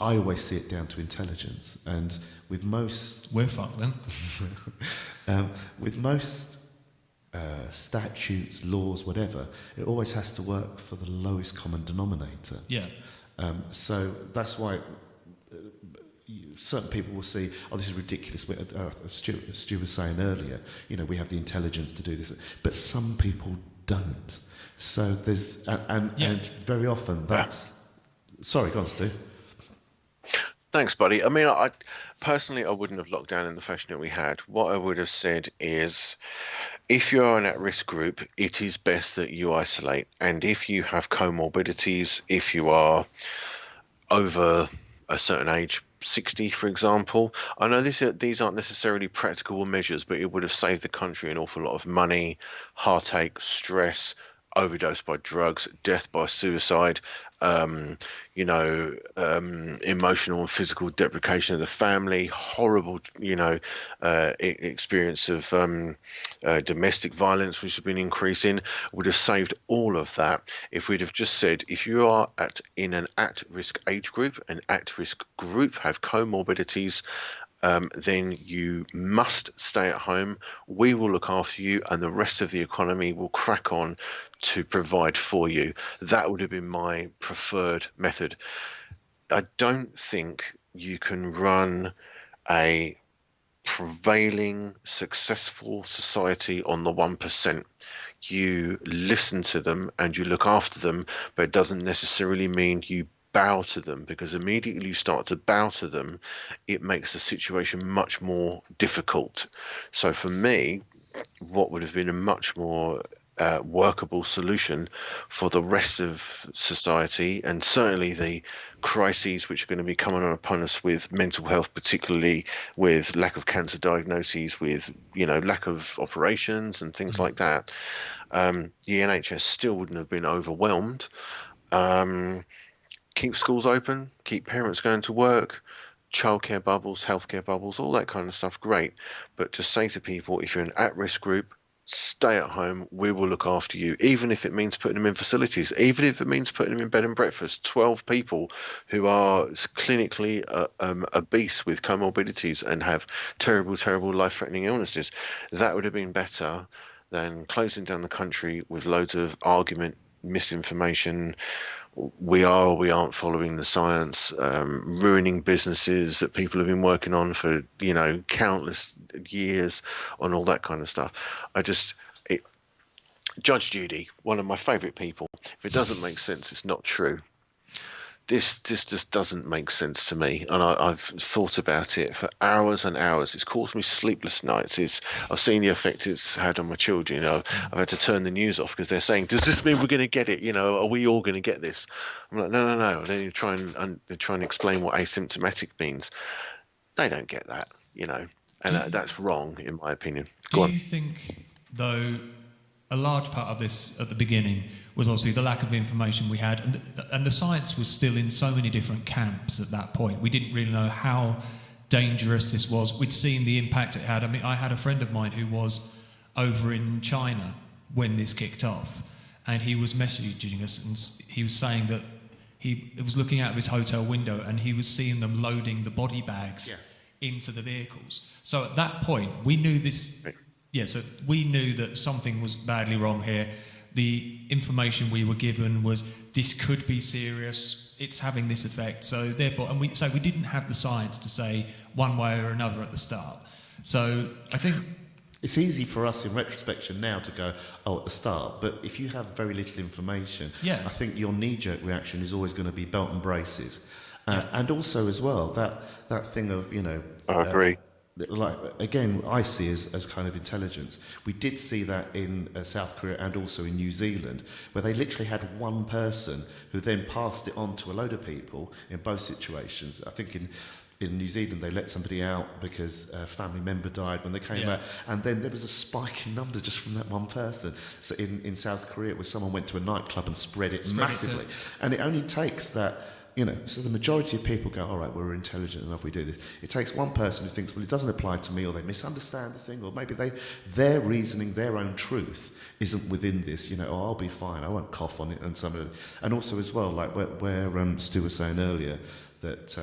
I always see it down to intelligence. And with most... We're fucked then. With most statutes, laws, whatever, it always has to work for the lowest common denominator. Yeah. So that's why certain people will see, oh, this is ridiculous. Stu was saying earlier, we have the intelligence to do this, but some people don't. So there's, and very often that's... Sorry, go on, Stu. Thanks, buddy. I mean, I personally wouldn't have locked down in the fashion that we had. What I would have said is, if you're an at-risk group, it is best that you isolate. And if you have comorbidities, if you are over a certain age, 60, for example, I know these aren't necessarily practical measures, but it would have saved the country an awful lot of money, heartache, stress, overdose by drugs, death by suicide, emotional and physical deprecation of the family, horrible, experience of domestic violence, which has been increasing. Would have saved all of that if we'd have just said, if you are in an at-risk age group, an at-risk group, have comorbidities, then you must stay at home. We will look after you, and the rest of the economy will crack on to provide for you. That would have been my preferred method. I don't think you can run a prevailing, successful society on the 1%. You listen to them and you look after them, but it doesn't necessarily mean you bow to them, because immediately you start to bow to them, it makes the situation much more difficult. So for me, what would have been a much more workable solution for the rest of society, and certainly the crises which are going to be coming on upon us with mental health, particularly with lack of cancer diagnoses, with lack of operations and things like that, the NHS still wouldn't have been overwhelmed. Keep schools open, keep parents going to work, childcare bubbles, healthcare bubbles, all that kind of stuff, great. But to say to people, if you're an at-risk group, stay at home, we will look after you, even if it means putting them in facilities, even if it means putting them in bed and breakfast. 12 people who are clinically obese with comorbidities and have terrible, terrible life-threatening illnesses. That would have been better than closing down the country with loads of argument, misinformation, we are or we aren't following the science, ruining businesses that people have been working on for, countless years, on all that kind of stuff. Judge Judy, one of my favourite people, if it doesn't make sense, it's not true. This just doesn't make sense to me, and I've thought about it for hours and hours. It's caused me sleepless nights. I've seen the effect it's had on my children. I've had to turn the news off because they're saying, "Does this mean we're going to get it? Are we all going to get this?" I'm like, no. Then you try and explain what asymptomatic means. They don't get that, and that's wrong in my opinion. Do you think, though, a large part of this at the beginning was obviously the lack of information we had, and the science was still in so many different camps at that point. We didn't really know how dangerous this was. We'd seen the impact it had. I mean, I had a friend of mine who was over in China when this kicked off, and he was messaging us, and he was saying that he was looking out of his hotel window and he was seeing them loading the body bags into the vehicles. So at that point, we knew this. Yeah, so we knew that something was badly wrong here. The information we were given was this could be serious. It's having this effect. So therefore, and we didn't have the science to say one way or another at the start. So I think it's easy for us in retrospection now to go, at the start. But if you have very little information, I think your knee-jerk reaction is always going to be belt and braces. And also as well, that thing of, I agree. Like, again, I see as kind of intelligence. We did see that in South Korea and also in New Zealand, where they literally had one person who then passed it on to a load of people in both situations. I think in New Zealand they let somebody out because a family member died when they came back, and then there was a spike in numbers just from that one person. So in South Korea, where someone went to a nightclub and spread it massively. And it only takes that. So the majority of people go, all right, we're intelligent enough, we do this. It takes one person who thinks, well, it doesn't apply to me, or they misunderstand the thing, or maybe their reasoning, their own truth isn't within this, I'll be fine, I won't cough on it, and some of it. And also as well, like where Stu was saying earlier, that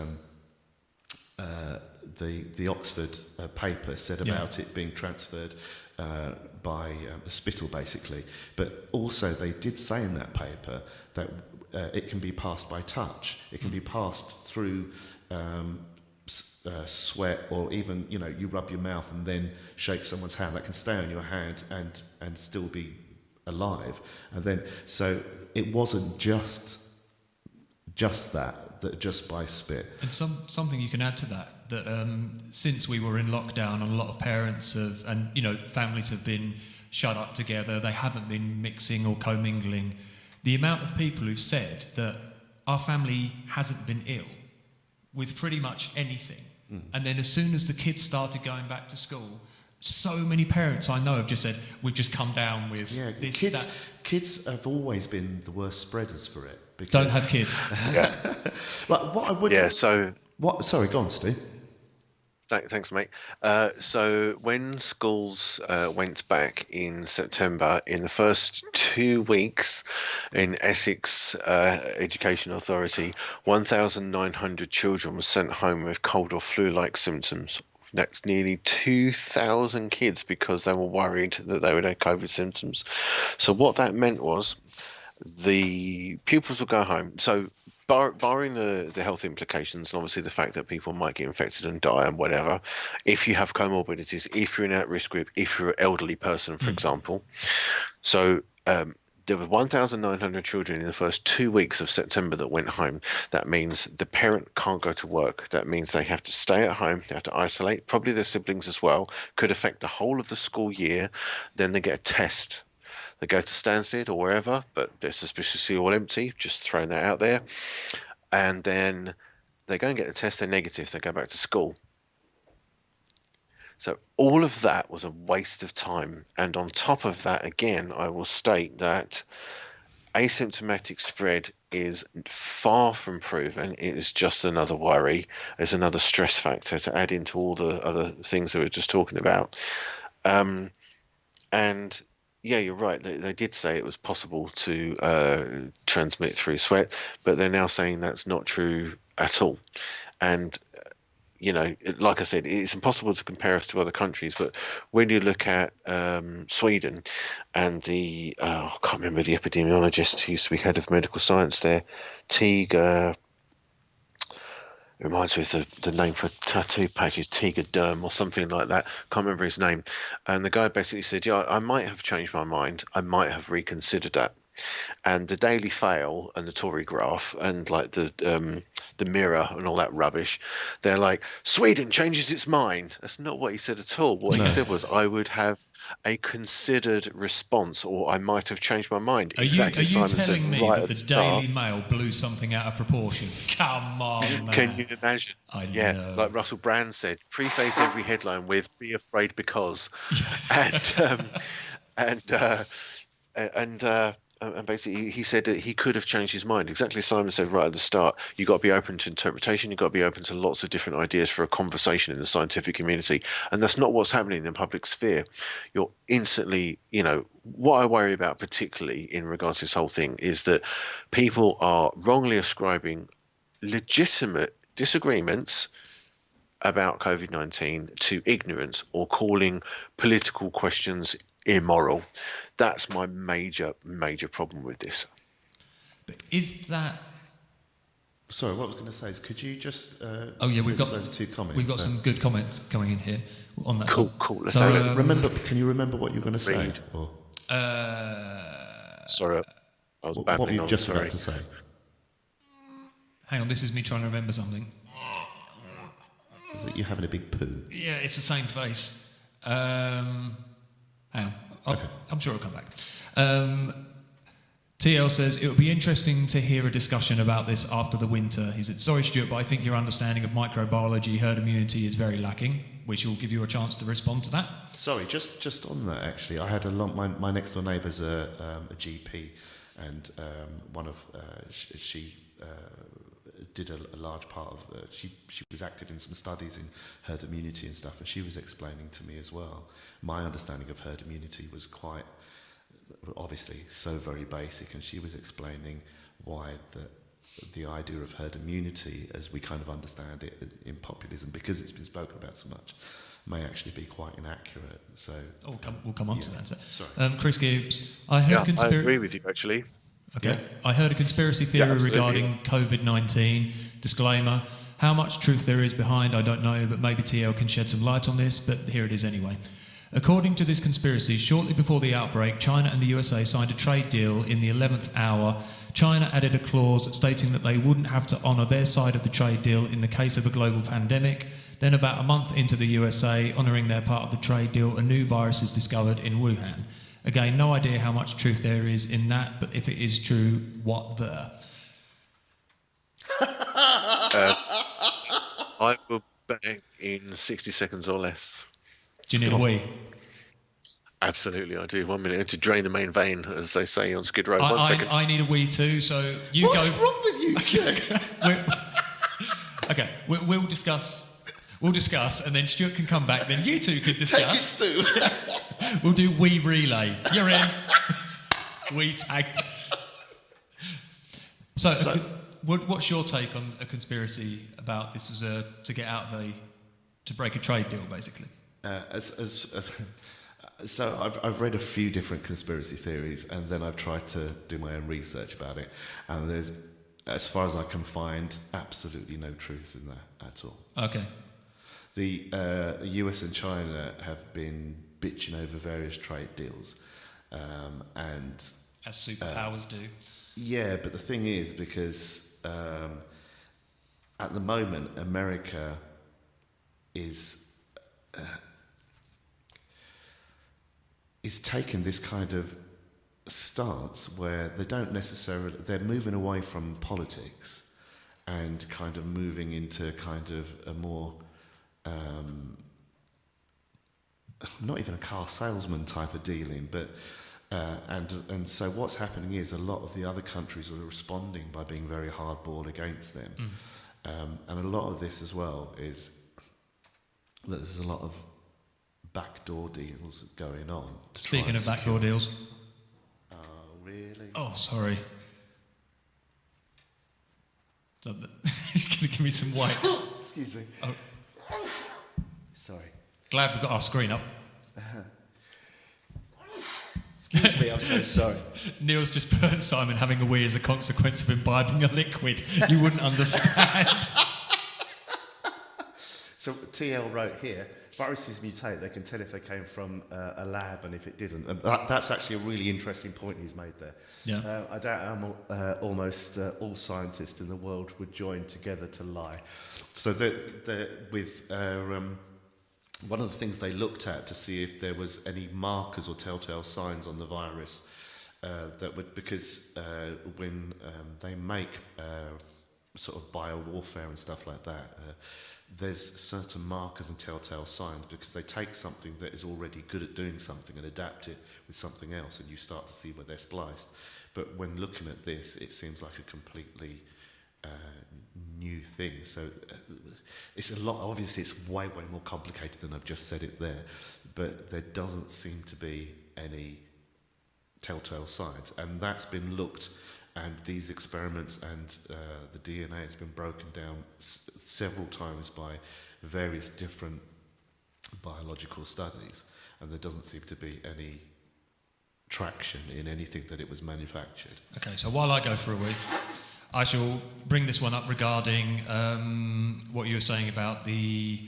the Oxford paper said about it being transferred by spittle, basically. But also they did say in that paper that it can be passed by touch. It can be passed through sweat, or even, you rub your mouth and then shake someone's hand. That can stay on your hand and still be alive. And then, so it wasn't just that just by spit. And something you can add to that since we were in lockdown, and a lot of parents and families have been shut up together, they haven't been mixing or commingling. The amount of people who've said that our family hasn't been ill with pretty much anything. And then as soon as the kids started going back to school, so many parents I know have just said, we've just come down with this, kids have always been the worst spreaders for it. Because don't have kids. Like, what I would... Yeah, so... Sorry, go on, Stu. Thanks, mate. So when schools went back in September, in the first 2 weeks in Essex Education Authority, 1,900 children were sent home with cold or flu-like symptoms. That's nearly 2,000 kids, because they were worried that they would have COVID symptoms. So what that meant was the pupils would go home. So barring the health implications, and obviously the fact that people might get infected and die and whatever, if you have comorbidities, if you're in an at-risk group, if you're an elderly person, for example. So there were 1,900 children in the first 2 weeks of September that went home. That means the parent can't go to work. That means they have to stay at home. They have to isolate, probably their siblings as well. Could affect the whole of the school year. Then they get a test. They go to Stansted or wherever, but they're suspiciously all empty, just throwing that out there. And then they go and get the test, they're negative, they go back to school. So all of that was a waste of time. And on top of that, again, I will state that asymptomatic spread is far from proven. It is just another worry. It's another stress factor to add into all the other things that we were just talking about. And yeah, you're right. They did say it was possible to transmit through sweat, but they're now saying that's not true at all. And, like I said, it's impossible to compare us to other countries, but when you look at Sweden and I can't remember the epidemiologist who used to be head of medical science there, Teague, it reminds me of the name for tattoo patches, Tiger Derm or something like that. Can't remember his name. And the guy basically said, yeah, I might have changed my mind. I might have reconsidered that. And the Daily Fail and the Tory Graph and like the Mirror and all that rubbish, they're like, Sweden changes its mind. That's not what he said at all. What he said was, I would have a considered response, or I might have changed my mind. Are you telling me that the Daily Mail blew something out of proportion? Come on, man. Can you imagine? I know. Like Russell Brand said, preface every headline with "Be afraid because," and basically he said that he could have changed his mind. Exactly as Simon said right at the start, you've got to be open to interpretation, you've got to be open to lots of different ideas for a conversation in the scientific community, and that's not what's happening in the public sphere. You're instantly, what I worry about particularly in regards to this whole thing is that people are wrongly ascribing legitimate disagreements about COVID-19 to ignorance or calling political questions immoral. That's my major problem with this. But is that... Sorry, what I was going to say is, could you just we've got those two comments? We've got some good comments coming in here on that. Cool. Let's have it. Can you remember what you were going to say? Read. Or Sorry, I was what babbling were you on. just Sorry. about to say? Hang on, this is me trying to remember something. Is it you having a big poo? Yeah, it's the same face. Hang on, I'm sure it'll come back. TL says, it would be interesting to hear a discussion about this after the winter. He said, sorry Stuart, but I think your understanding of microbiology, herd immunity is very lacking, which will give you a chance to respond to that. Sorry, just on that actually, I had my next door neighbour's a GP, and she did a large part of she was active in some studies in herd immunity and stuff, and she was explaining to me as well. My understanding of herd immunity was quite obviously so very basic, and she was explaining why the idea of herd immunity, as we kind of understand it in populism, because it's been spoken about so much, may actually be quite inaccurate. So we'll come on to that. Sorry. Chris Gibbs, I agree with you actually. Okay. Yeah. I heard a conspiracy theory regarding COVID-19. Disclaimer, how much truth there is behind, I don't know, but maybe TL can shed some light on this, but here it is anyway. According to this conspiracy, shortly before the outbreak, China and the USA signed a trade deal in the 11th hour. China added a clause stating that they wouldn't have to honour their side of the trade deal in the case of a global pandemic. Then about a month into the USA honouring their part of the trade deal, a new virus is discovered in Wuhan. Again, no idea how much truth there is in that, but if it is true, what the? I will bang in 60 seconds or less. Do you need a wee? Absolutely, I do. 1 minute to drain the main vein, as they say on Skid Row. 1 second. I need a wee too, so you What's go. What's wrong with you, Jack? Okay, we'll discuss. We'll discuss, and then Stuart can come back. Then you two could discuss. Take it, Stu. We'll do wee relay. You're in. We tagged. So what's your take on a conspiracy about this as to get out of to break a trade deal, basically? So I've read a few different conspiracy theories, and then I've tried to do my own research about it, and there's, as far as I can find, absolutely no truth in that at all. Okay. The US and China have been bitching over various trade deals, and as superpowers do. Yeah, but the thing is, because at the moment America is taking this kind of stance where they don't necessarily, they're moving away from politics and kind of moving into kind of a more not even a car salesman type of dealing, but and so what's happening is a lot of the other countries are responding by being very hardball against them, and a lot of this as well is that there's a lot of backdoor deals going on. Speaking of backdoor deals. Oh, really? Oh, sorry. You're going to give me some wipes. Excuse me. Oh. Sorry. Glad we've got our screen up. Excuse me, I'm so sorry. Neil's just put Simon having a wee as a consequence of imbibing a liquid. You wouldn't understand. So TL wrote here, viruses mutate, they can tell if they came from a lab and if it didn't. And that's actually a really interesting point he's made there. Yeah. I doubt almost all scientists in the world would join together to lie. So one of the things they looked at to see if there was any markers or telltale signs on the virus that would, because when they make sort of biowarfare and stuff like that, there's certain markers and telltale signs because they take something that is already good at doing something and adapt it with something else, and you start to see where they're spliced. But when looking at this, it seems like a completely new thing. So it's a lot, obviously it's way more complicated than I've just said it there, but there doesn't seem to be any telltale signs, and that's been looked And these experiments and the DNA has been broken down several times by various different biological studies, and there doesn't seem to be any traction in anything that it was manufactured. Okay, so while I go for a week, I shall bring this one up regarding what you were saying about the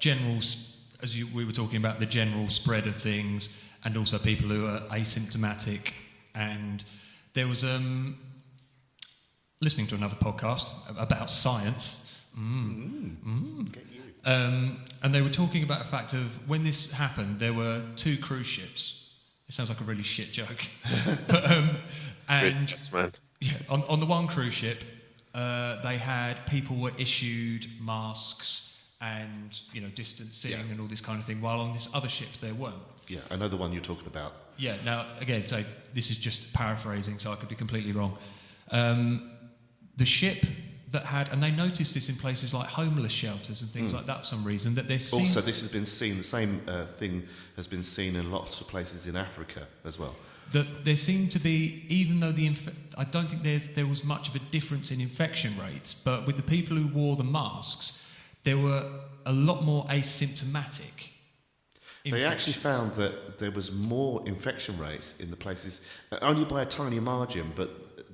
general, we were talking about the general spread of things, and also people who are asymptomatic. And there was listening to another podcast about science. And they were talking about the fact of when this happened, there were 2 cruise ships. It sounds like a really shit joke. But, and yeah, on the one cruise ship, they had people were issued masks and distancing and all this kind of thing, while on this other ship there weren't. Yeah, I know the one you're talking about. Yeah, now again, so this is just paraphrasing, so I could be completely wrong. The ship that had, and they noticed this in places like homeless shelters and things like that for some reason, that there's also this has been seen, the same thing has been seen in lots of places in Africa as well. That there seemed to be, even though I don't think there was much of a difference in infection rates, but with the people who wore the masks, there were a lot more asymptomatic. They actually found that there was more infection rates in the places, only by a tiny margin, but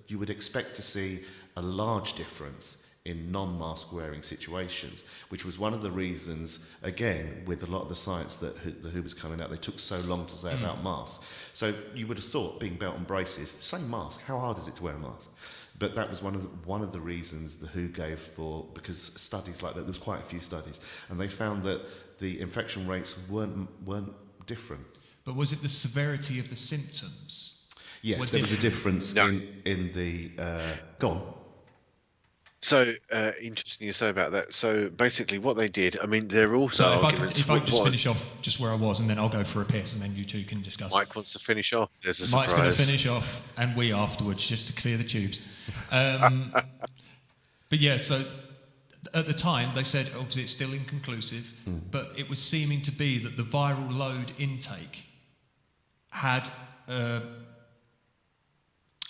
you would expect to see a large difference in non-mask wearing situations, which was one of the reasons, again, with a lot of the science that the WHO was coming out, they took so long to say about masks. So you would have thought, being belt and braces, same mask, how hard is it to wear a mask? But that was one of the reasons the WHO gave for, because studies like that, there was quite a few studies, and they found that the infection rates weren't different. But was it the severity of the symptoms? Yes, there was a difference in the... Go on. So, interesting you say about that. So, basically what they did, I mean, there are also arguments... If I could just finish off just where I was, and then I'll go for a piss, and then you two can discuss. Mike wants to finish off. There's a surprise. Mike's going to finish off, and we afterwards, just to clear the tubes. But yeah, so at the time, they said, obviously it's still inconclusive, but it was seeming to be that the viral load intake had an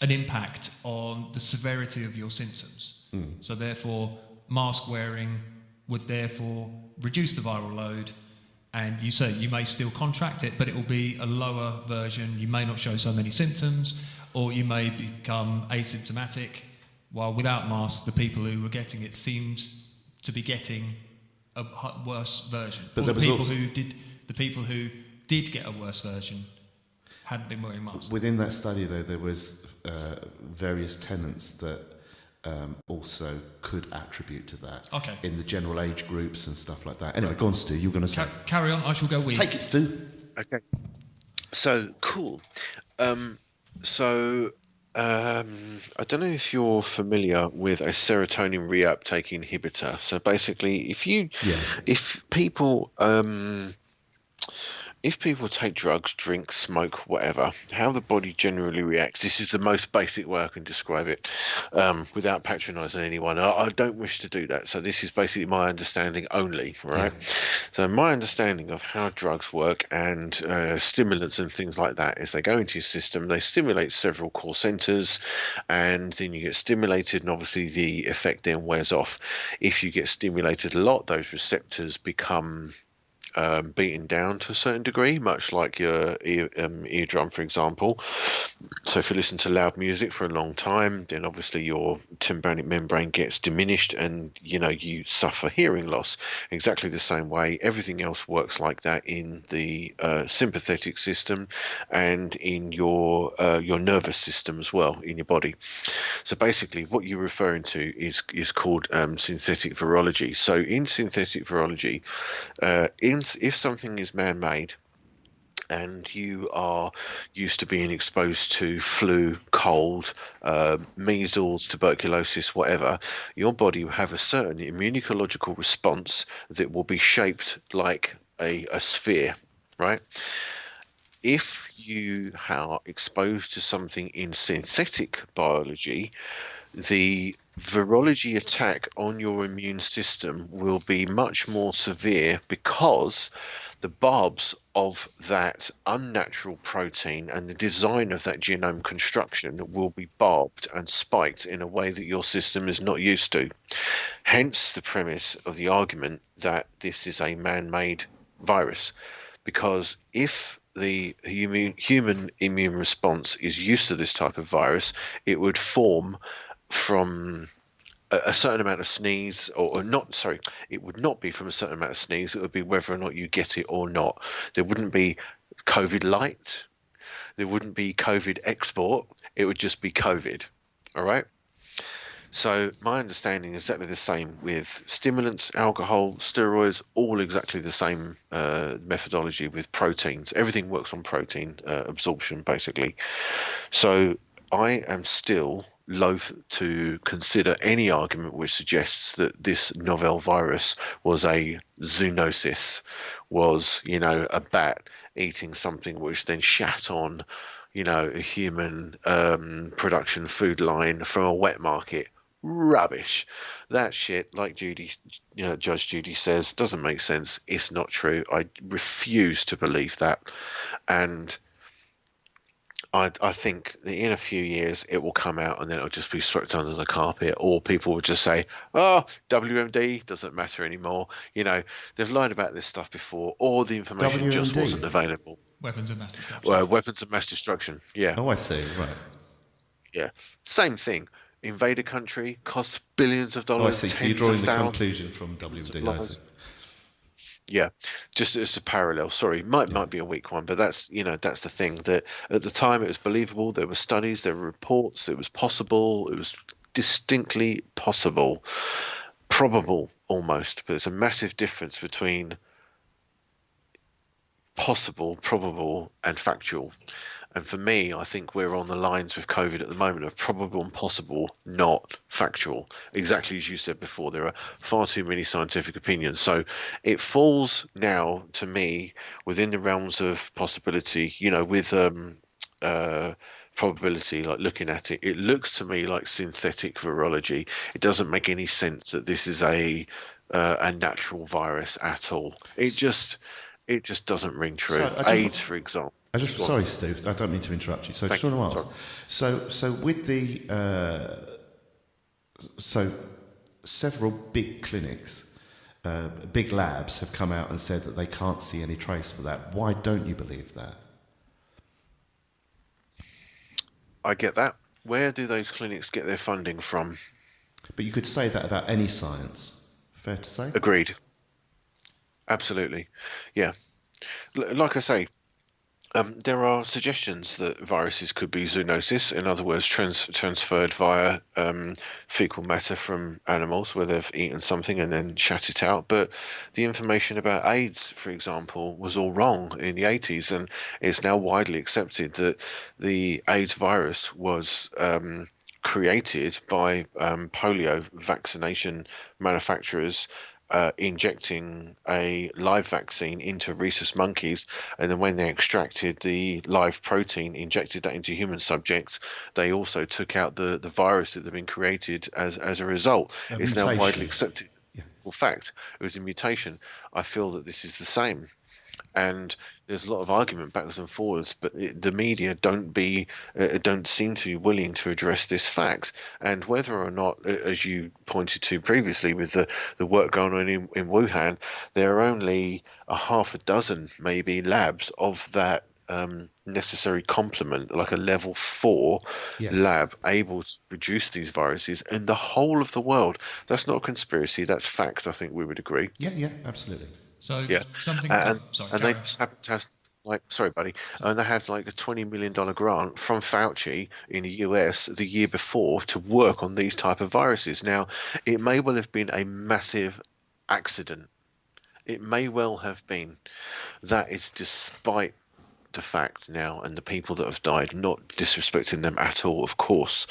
impact on the severity of your symptoms. So therefore, mask wearing would therefore reduce the viral load, and you say you may still contract it, but it will be a lower version. You may not show so many symptoms, or you may become asymptomatic, while without masks, the people who were getting it seemed to be getting a worse version. But the people who did get a worse version hadn't been wearing masks. Within that study, though, there was various tenets that also could attribute to that. Okay. In the general age groups and stuff like that. Anyway, go on, Stu. You're going to say. Carry on. I shall go with. Take it, Stu. Okay. So cool. I don't know if you're familiar with a serotonin reuptake inhibitor. So basically, if people take drugs, drink, smoke, whatever, how the body generally reacts, this is the most basic way I can describe it without patronising anyone. I don't wish to do that. So this is basically my understanding only, right? Yeah. So my understanding of how drugs work and stimulants and things like that is they go into your system, they stimulate several core centres, and then you get stimulated, and obviously the effect then wears off. If you get stimulated a lot, those receptors become beaten down to a certain degree, much like your eardrum, for example. So if you listen to loud music for a long time, then obviously your tympanic membrane gets diminished, and you suffer hearing loss. Exactly the same way everything else works like that in the sympathetic system and in your nervous system as well in your body. So basically what you're referring to is called synthetic virology. So in synthetic virology, if something is man-made and you are used to being exposed to flu, cold, measles, tuberculosis, whatever, your body will have a certain immunological response that will be shaped like a sphere, right? If you are exposed to something in synthetic biology, the virology attack on your immune system will be much more severe because the barbs of that unnatural protein and the design of that genome construction will be barbed and spiked in a way that your system is not used to. Hence the premise of the argument that this is a man-made virus, because if the human immune response is used to this type of virus, it would form from a certain amount of sneeze, or not, sorry, it would not be from a certain amount of sneeze. It would be whether or not you get it or not. There wouldn't be COVID light. There wouldn't be COVID export. It would just be COVID. All right. So my understanding is exactly the same with stimulants, alcohol, steroids, all exactly the same methodology with proteins. Everything works on protein absorption, basically. So I am still loath to consider any argument which suggests that this novel virus was a zoonosis, was, a bat eating something which then shat on, a human production food line from a wet market. Rubbish. That shit, like Judge Judy says, doesn't make sense. It's not true. I refuse to believe that. And I think that in a few years it will come out and then it'll just be swept under the carpet, or people will just say, oh, WMD doesn't matter anymore. They've lied about this stuff before, or the information WMD? just wasn't available. Weapons of mass destruction. Well, weapons of mass destruction. Yeah. Oh, I see. Right. Yeah. Same thing. Invader country costs billions of dollars. Oh, I see. So you're drawing the conclusion from WMD. I see. Yeah, just as a parallel. Sorry, might be a weak one, but that's the thing, that at the time it was believable. There were studies, there were reports. It was possible. It was distinctly possible, probable almost. But there's a massive difference between possible, probable, and factual. And for me, I think we're on the lines with COVID at the moment of probable and possible, not factual. Exactly as you said before, there are far too many scientific opinions. So it falls now, to me, within the realms of possibility, with probability, like looking at it. It looks to me like synthetic virology. It doesn't make any sense that this is a natural virus at all. It just doesn't ring true. AIDS, for example. Sorry, Steve, I don't mean to interrupt you. So I just want to ask. So with the several big clinics, big labs have come out and said that they can't see any trace for that. Why don't you believe that? I get that. Where do those clinics get their funding from? But you could say that about any science. Fair to say? Agreed. Absolutely. Yeah. Like I say, there are suggestions that viruses could be zoonosis, in other words, transferred via fecal matter from animals where they've eaten something and then shat it out. But the information about AIDS, for example, was all wrong in the 80s, and it's now widely accepted that the AIDS virus was created by polio vaccination manufacturers injecting a live vaccine into rhesus monkeys, and then when they extracted the live protein, injected that into human subjects, they also took out the virus that had been created as a result. It's now widely accepted. Yeah. Well, fact, it was a mutation. I feel that this is the same. And there's a lot of argument backwards and forwards, but the media don't seem to be willing to address this fact. And whether or not, as you pointed to previously with the work going on in Wuhan, there are only a half a dozen maybe labs of that necessary complement, like a level 4 lab able to produce these viruses in the whole of the world. That's not a conspiracy, that's fact. I think we would agree. Yeah, absolutely. So something. And they just happen to have, and they had like a $20 million grant from Fauci in the US the year before to work on these type of viruses. Now, it may well have been a massive accident. It may well have been. That is despite the fact now, and the people that have died, not disrespecting them at all, of course,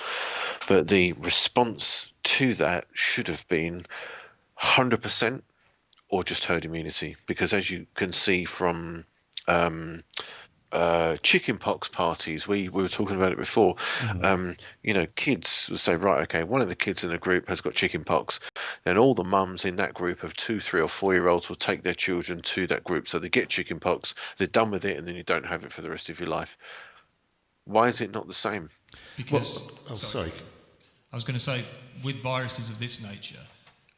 but the response to that should have been 100%. Or just herd immunity, because as you can see from chicken pox parties. We were talking about it before. Kids will say, right, okay, one of the kids in the group has got chicken pox. Then all the mums in that group of 2, 3 or 4-year-olds will take their children to that group. So they get chicken pox, they're done with it, and then you don't have it for the rest of your life. Why is it not the same? Because, sorry. I was going to say, with viruses of this nature,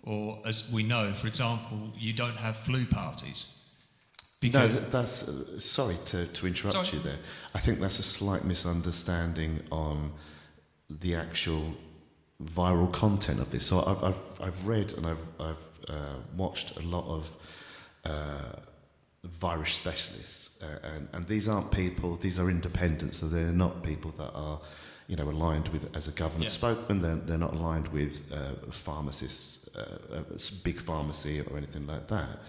or as we know, for example, you don't have flu parties. No, that's sorry to interrupt you there. I think that's a slight misunderstanding on the actual viral content of this. So I've read and I've watched a lot of virus specialists, and these aren't people. These are independents, so they're not people that are, aligned with as a government spokesman. They're not aligned with pharmacists, big pharmacy or anything like that,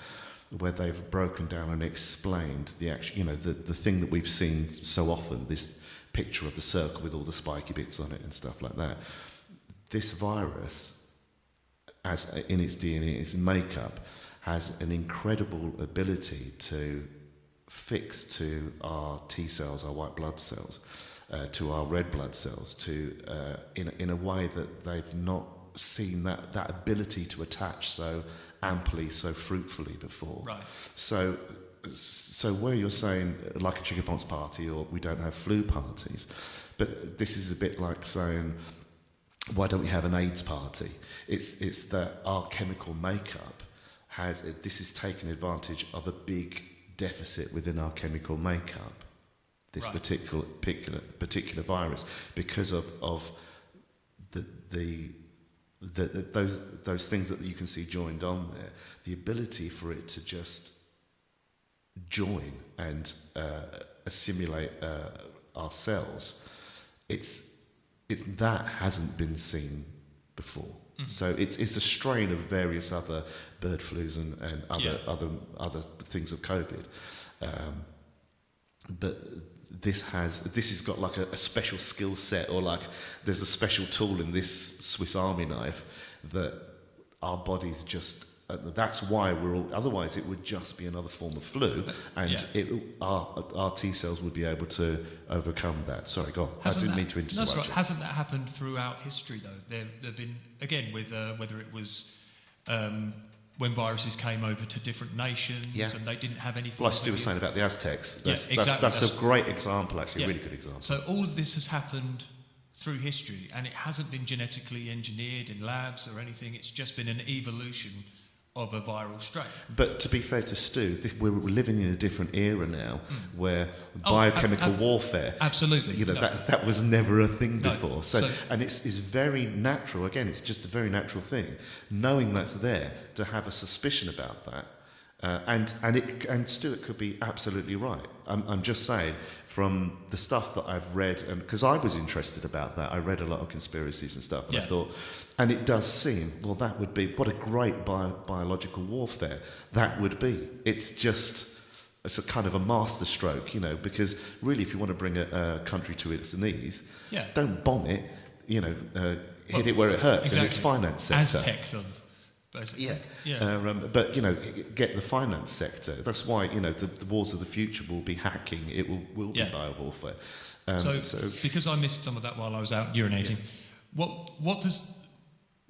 where they've broken down and explained the actual, the thing that we've seen so often, this picture of the circle with all the spiky bits on it and stuff like that. This virus, as in its DNA, its makeup, has an incredible ability to fix to our T cells, our white blood cells, to our red blood cells, to in a way that they've not seen that ability to attach so amply, so fruitfully before. Right. So where you're saying like a chickenpox party or we don't have flu parties, but this is a bit like saying, why don't we have an AIDS party? It's that our chemical makeup this is taking advantage of a big deficit within our chemical makeup. This particular virus, because of those things that you can see joined on there, the ability for it to just join and assimilate our cells, that hasn't been seen before. So it's a strain of various other bird flus and other things of COVID, but this has got like a special skill set, or like there's a special tool in this Swiss Army knife that our bodies just. That's why we're all. Otherwise, it would just be another form of flu, and our T cells would be able to overcome that. Sorry, go on. I didn't mean to interrupt. That's right. Hasn't that happened throughout history, though? There've been, again, with whether it was when viruses came over to different nations and they didn't have any. Well, like Stu was saying about the Aztecs. Exactly. That's a great example, actually, a really good example. So all of this has happened through history, and it hasn't been genetically engineered in labs or anything. It's just been an evolution of a viral strain. But to be fair to Stu, we're living in a different era now, where biochemical warfare, absolutely, that was never a thing before. So and it's very natural. Again, it's just a very natural thing, knowing that's there, to have a suspicion about that. And Stuart could be absolutely right. I'm just saying, from the stuff that I've read, and because I was interested about that, I read a lot of conspiracies and stuff, and I thought, and it does seem, well, that would be what a great biological warfare that would be. It's a kind of a master stroke, because really, if you want to bring a country to its knees, don't bomb it, hit it where it hurts in its finance sector. Aztec them. Basically. But get the finance sector. That's why the wars of the future will be hacking. It will be biowarfare. So because I missed some of that while I was out urinating, what does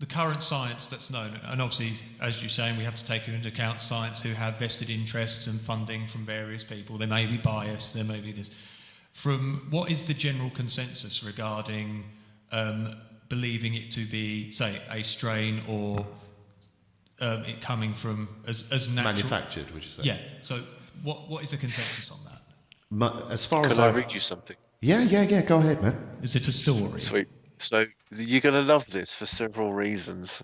the current science that's known, and obviously as you're saying, we have to take into account science who have vested interests and funding from various people. There may be bias. There may be this. From what is the general consensus regarding believing it to be, say, a strain or it coming from as natural, manufactured, would you say? Yeah. So what is the consensus on that? As far as I read you something? Yeah. Go ahead, man. Is it a story? Sweet. So you're going to love this for several reasons.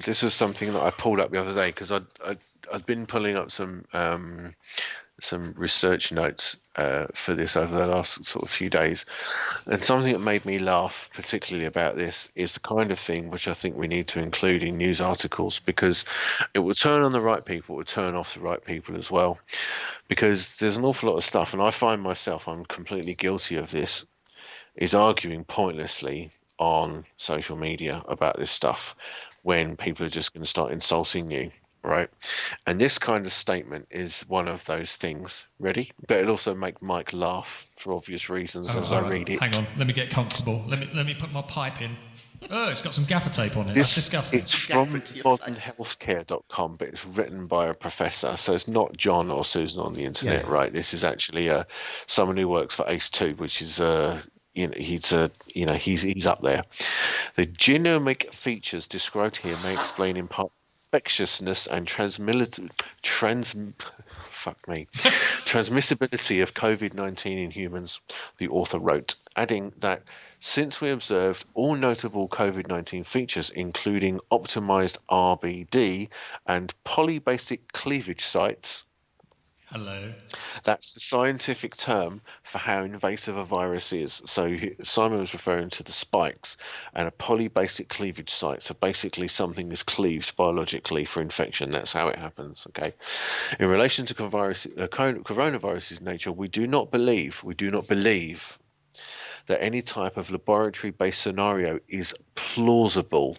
This was something that I pulled up the other day because I'd been pulling up some research notes for this over the last sort of few days, and something that made me laugh particularly about this is the kind of thing which I think we need to include in news articles, because it will turn on the right people, it will turn off the right people as well, because there's an awful lot of stuff, and I find myself, I'm completely guilty of this, is arguing pointlessly on social media about this stuff when people are just going to start insulting you right? And this kind of statement is one of those things. Ready? But it'll also make Mike laugh for obvious reasons as I read it. Hang on, let me get comfortable. Let me put my pipe in. Oh, it's got some gaffer tape on it. That's disgusting. It's from modernhealthcare.com, but it's written by a professor, so it's not John or Susan on the internet, right? This is actually someone who works for ACE2, which is he's up there. The genomic features described here may explain in part infectiousness and transmissibility of COVID-19 in humans, the author wrote, adding that since we observed all notable COVID-19 features, including optimized RBD and polybasic cleavage sites. Hello. That's the scientific term for how invasive a virus is. So Simon was referring to the spikes and a polybasic cleavage site. So basically something is cleaved biologically for infection. That's how it happens, okay? In relation to coronavirus's nature, we do not believe that any type of laboratory-based scenario is plausible.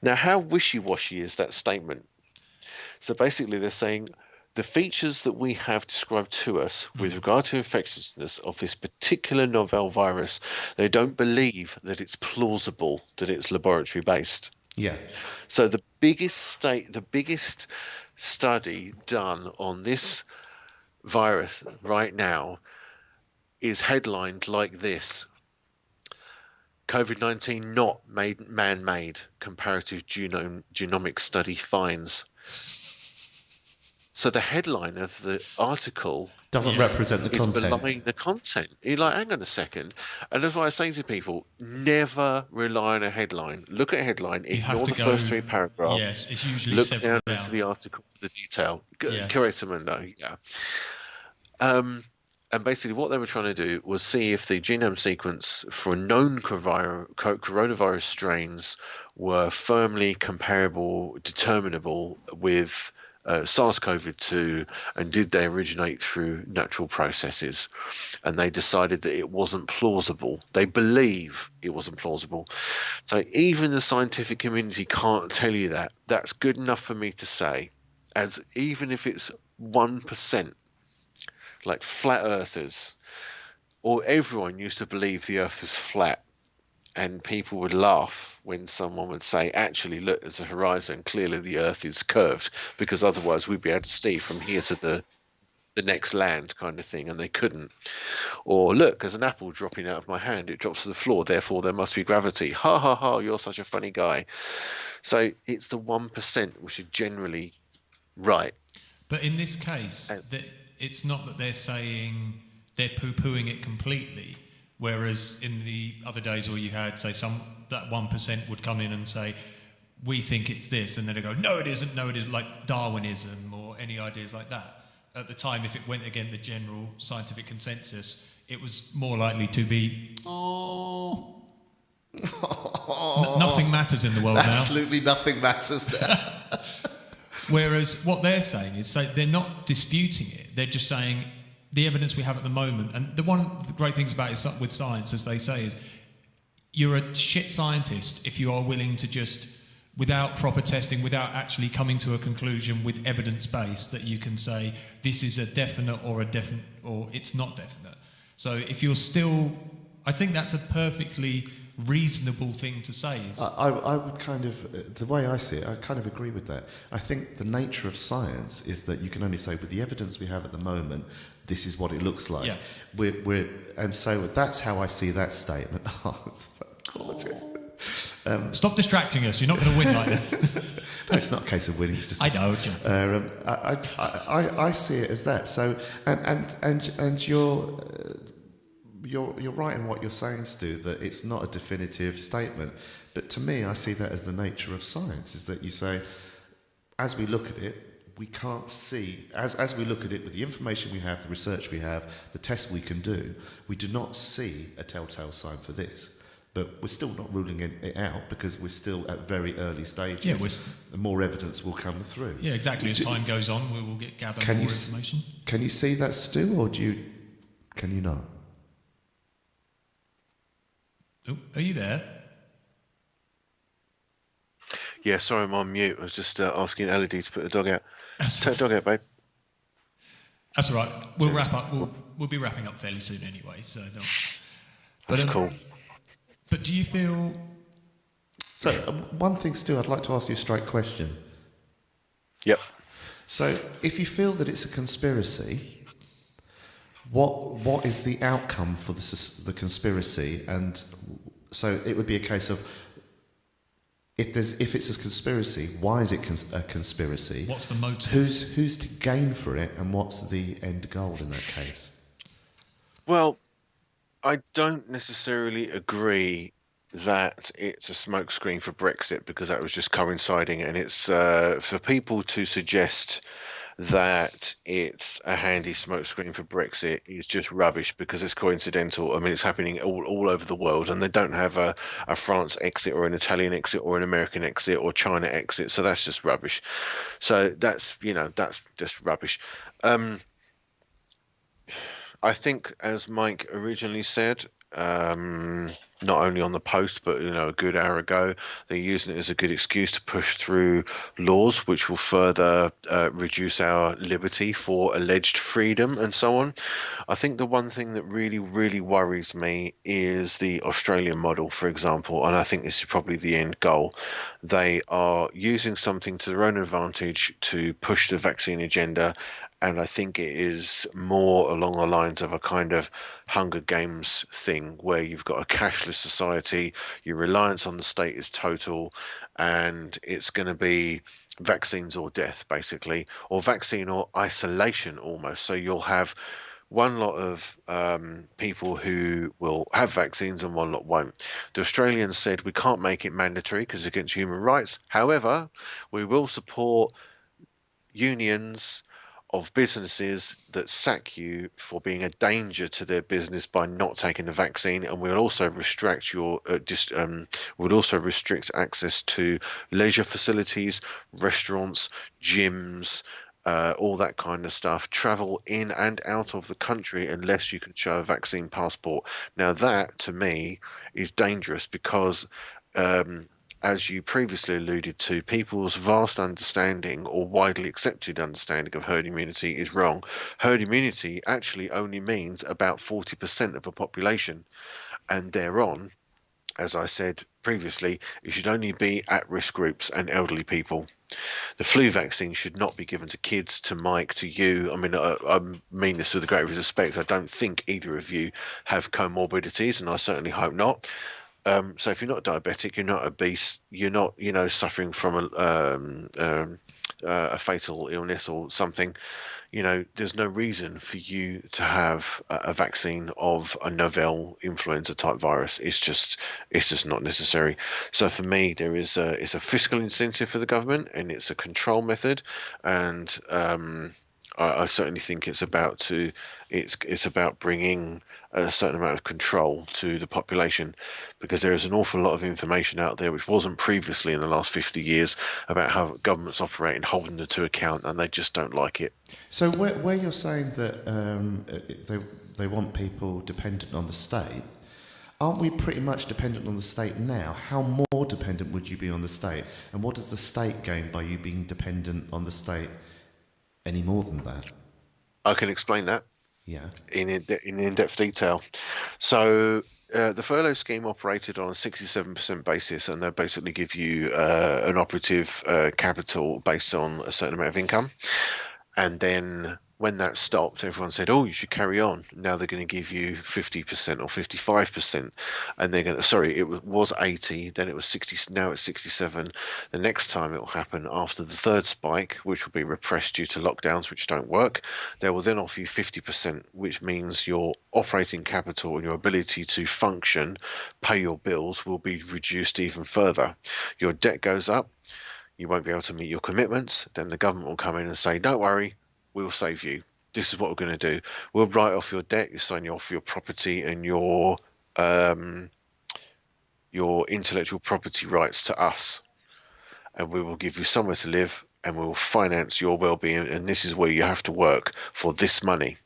Now, how wishy-washy is that statement? So basically they're saying the features that we have described to us with regard to infectiousness of this particular novel virus, they don't believe that it's plausible that it's laboratory-based. Yeah. So the biggest study done on this virus right now is headlined like this: COVID-19 not man-made, comparative genomic study finds. So the headline of the article doesn't represent the content. It's belying the content. You're like, hang on a second. And that's why I say to people, never rely on a headline. Look at a headline, ignore the first 3 paragraphs. Yes, it's usually look down into the article for the detail. Correct, Mundo. Yeah. And basically what they were trying to do was see if the genome sequence for known coronavirus strains were firmly comparable, determinable with SARS-CoV-2, and did they originate through natural processes? And they decided that it wasn't plausible. They believe it wasn't plausible. So even the scientific community can't tell you that. That's good enough for me to say, as even if it's 1%, like flat earthers, or everyone used to believe the earth was flat. And people would laugh when someone would say, actually, look, there's a horizon. Clearly, the Earth is curved, because otherwise we'd be able to see from here to the next land kind of thing, and they couldn't. Or, look, there's an apple dropping out of my hand. It drops to the floor. Therefore, there must be gravity. Ha, ha, ha, you're such a funny guy. So it's the 1% which are generally right. But in this case, it's not that they're saying they're poo-pooing it completely. Whereas in the other days where you had, say, that 1% would come in and say, we think it's this, and then they go, no, it isn't, like Darwinism or any ideas like that. At the time, if it went against the general scientific consensus, it was more likely to be, nothing matters in the world now. Absolutely nothing matters now. Whereas what they're saying is, they're not disputing it, they're just saying, the evidence we have at the moment, and one of the great things about it with science, as they say, is you're a shit scientist if you are willing to just, without proper testing, without actually coming to a conclusion with evidence base, that you can say this is a definite or it's not definite. So if you're still, I think that's a perfectly reasonable thing to say. I would kind of, the way I see it, I kind of agree with that. I think the nature of science is that you can only say, with the evidence we have at the moment, this is what it looks like. Yeah. And so that's how I see that statement. Oh, it's so gorgeous. Stop distracting us. You're not going to win like this. No, it's not a case of winning. It's just I know. I see it as that. So and you're right in what you're saying, Stu, that it's not a definitive statement. But to me, I see that as the nature of science, is that you say, as we look at it, we can't see, as we look at it with the information we have, the research we have, the tests we can do, we do not see a telltale sign for this. But we're still not ruling it out, because we're still at very early stages. Yeah, and more evidence will come through. Yeah, exactly. As time goes on, we will gather more information. Can you see that, Stu, or can you not? Oh, are you there? Yeah, sorry, I'm on mute. I was just asking Elodie to put the dog out. That's Take the dog out, babe. That's all right. We'll wrap up. We'll be wrapping up fairly soon anyway. So don't. That's cool. But do you feel? So one thing, Stu, I'd like to ask you a straight question. Yep. So if you feel that it's a conspiracy, what is the outcome for the conspiracy? And so it would be a case of if it's a conspiracy, why is it a conspiracy? What's the motive? Who's to gain for it, and what's the end goal in that case? Well, I don't necessarily agree that it's a smokescreen for Brexit, because that was just coinciding, and it's for people to suggest that it's a handy smokescreen for Brexit is just rubbish, because it's coincidental. I mean, it's happening all over the world, and they don't have a France exit or an Italian exit or an American exit or China exit, so that's just rubbish. So that's just rubbish. I think, as Mike originally said, not only on the post, but a good hour ago, they're using it as a good excuse to push through laws which will further reduce our liberty for alleged freedom and so on. I think the one thing that really, really worries me is the Australian model, for example, and I think this is probably the end goal. They are using something to their own advantage to push the vaccine agenda, and I think it is more along the lines of a kind of Hunger Games thing, where you've got a cashless society, your reliance on the state is total, and it's going to be vaccines or death, basically, or vaccine or isolation almost. So you'll have one lot of people who will have vaccines and one lot won't. The Australians said we can't make it mandatory because it's against human rights. However, we will support unions of businesses that sack you for being a danger to their business by not taking the vaccine, and we'll also restrict access to leisure facilities, restaurants, gyms, all that kind of stuff, travel in and out of the country unless you can show a vaccine passport. Now that, to me, is dangerous, because as you previously alluded to, people's vast understanding or widely accepted understanding of herd immunity is wrong. Herd immunity actually only means about 40% of a population, and thereon, as I said previously, it should only be at-risk groups and elderly people. The flu vaccine should not be given to kids, to Mike, to you. I mean, I mean this with the greatest respect. I don't think either of you have comorbidities, and I certainly hope not. So if you're not diabetic, you're not obese, you're not, suffering from a fatal illness or something, there's no reason for you to have a vaccine of a novel influenza type virus. It's just not necessary. So for me, it's a fiscal incentive for the government, and it's a control method, and I certainly think it's about bringing a certain amount of control to the population, because there is an awful lot of information out there which wasn't previously in the last 50 years about how governments operate and holding them to account, and they just don't like it. So where you're saying that they want people dependent on the state, aren't we pretty much dependent on the state now? How more dependent would you be on the state? And what does the state gain by you being dependent on the state any more than that? I can explain that. Yeah. In in-depth detail. So the furlough scheme operated on a 67% basis, and they basically give you an operative capital based on a certain amount of income. And then when that stopped, everyone said, oh, you should carry on. Now they're going to give you 50% or 55%. And they're going to, sorry, it was 80, then it was 60, now it's 67. The next time it will happen after the third spike, which will be repressed due to lockdowns, which don't work, they will then offer you 50%, which means your operating capital and your ability to function, pay your bills, will be reduced even further. Your debt goes up. You won't be able to meet your commitments. Then the government will come in and say, don't worry, we'll save you. This is what we're going to do. We'll write off your debt, you sign off your property and your intellectual property rights to us. And we will give you somewhere to live, and we will finance your well-being, and this is where you have to work for this money.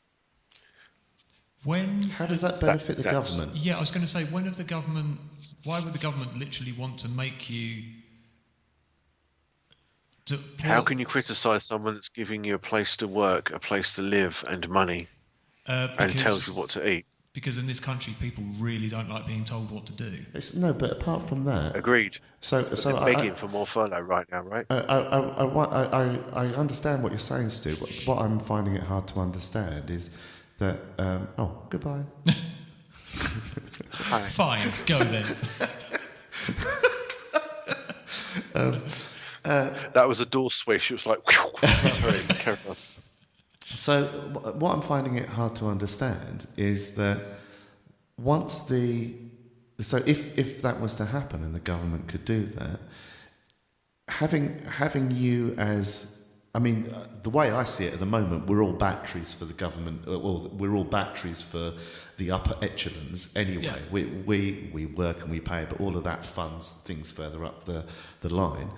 How does that benefit the government? Yeah, I was going to say, why would the government literally want to make you How can you criticise someone that's giving you a place to work, a place to live, and money, and tells you what to eat? Because in this country, people really don't like being told what to do. No, but apart from that, Agreed. So they're begging for more furlough right now, right? I understand what you're saying, Stu. But what I'm finding it hard to understand is that. Goodbye. Fine, go then. That was a door swish. It was like. Sorry, carry on. So what I'm finding it hard to understand is that if that was to happen and the government could do that, having you as, the way I see it at the moment, we're all batteries for the government, or we're all batteries for the upper echelons anyway. Yeah. We work and we pay, but all of that funds things further up the line.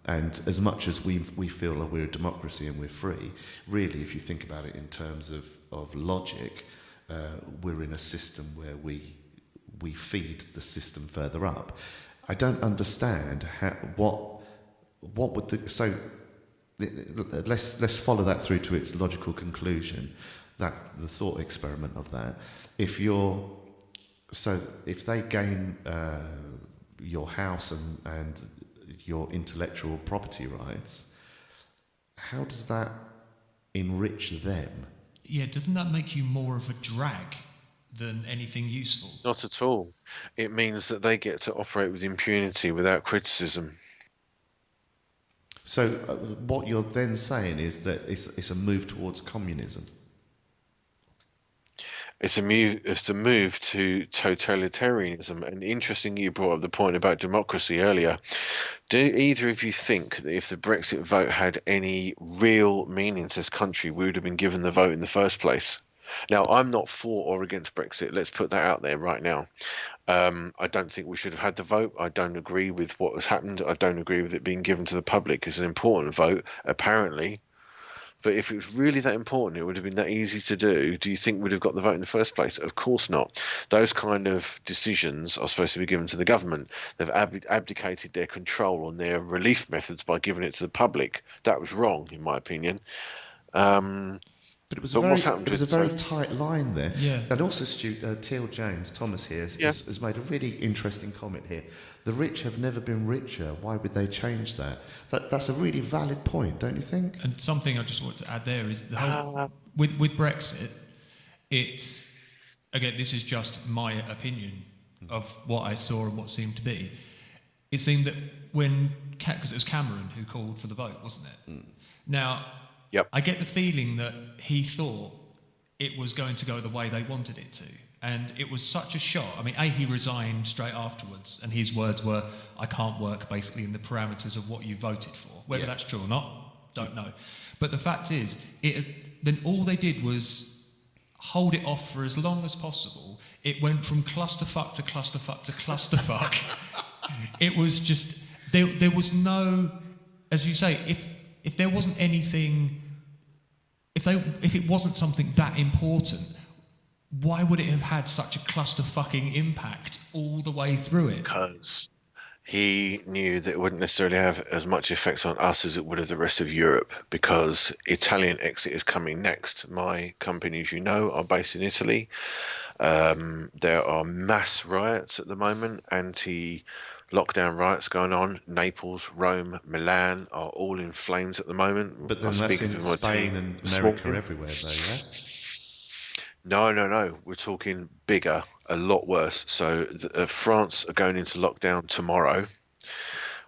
And as much as we feel like we're a democracy and we're free, really, if you think about it in terms of logic, we're in a system where we feed the system further up. I don't understand what would let's follow that through to its logical conclusion. That the thought experiment of that. If they gain your house and your intellectual property rights, how does that enrich them? Yeah, doesn't that make you more of a drag than anything useful? Not at all. It means that they get to operate with impunity without criticism. So what you're then saying is that it's a move towards communism. It's a move to totalitarianism. And interesting, you brought up the point about democracy earlier. Do either of you think that if the Brexit vote had any real meaning to this country, we would have been given the vote in the first place? Now, I'm not for or against Brexit. Let's put that out there right now. I don't think we should have had the vote. I don't agree with what has happened. I don't agree with it being given to the public. It's an important vote, apparently. But if it was really that important, it would have been that easy to do. Do you think we'd have got the vote in the first place? Of course not. Those kind of decisions are supposed to be given to the government. They've abdicated their control on their relief methods by giving it to the public. That was wrong, in my opinion. But it was a very tight line there. Yeah. And also, Teal James Thomas here has made a really interesting comment here. The rich have never been richer. Why would they change that? That's a really valid point, don't you think? And something I just want to add there is the whole with Brexit. It's again, this is just my opinion of what I saw and what seemed to be. It seemed that because it was Cameron who called for the vote, wasn't it? Mm. Now. Yep. I get the feeling that he thought it was going to go the way they wanted it to. And it was such a shock. I mean, he resigned straight afterwards, and his words were, I can't work basically in the parameters of what you voted for. Whether that's true or not, don't know. But the fact is, then all they did was hold it off for as long as possible. It went from clusterfuck to clusterfuck to clusterfuck. It was just, there was no, as you say, if there wasn't anything, if it wasn't something that important, why would it have had such a clusterfucking impact all the way through it? Because he knew that it wouldn't necessarily have as much effect on us as it would have the rest of Europe, because Italian exit is coming next. My company, as you know, are based in Italy. There are mass riots at the moment, anti-lockdown riots going on. Naples, Rome, Milan are all in flames at the moment. But then that's in Spain and America everywhere, though, yeah? No. We're talking bigger, a lot worse. So France are going into lockdown tomorrow,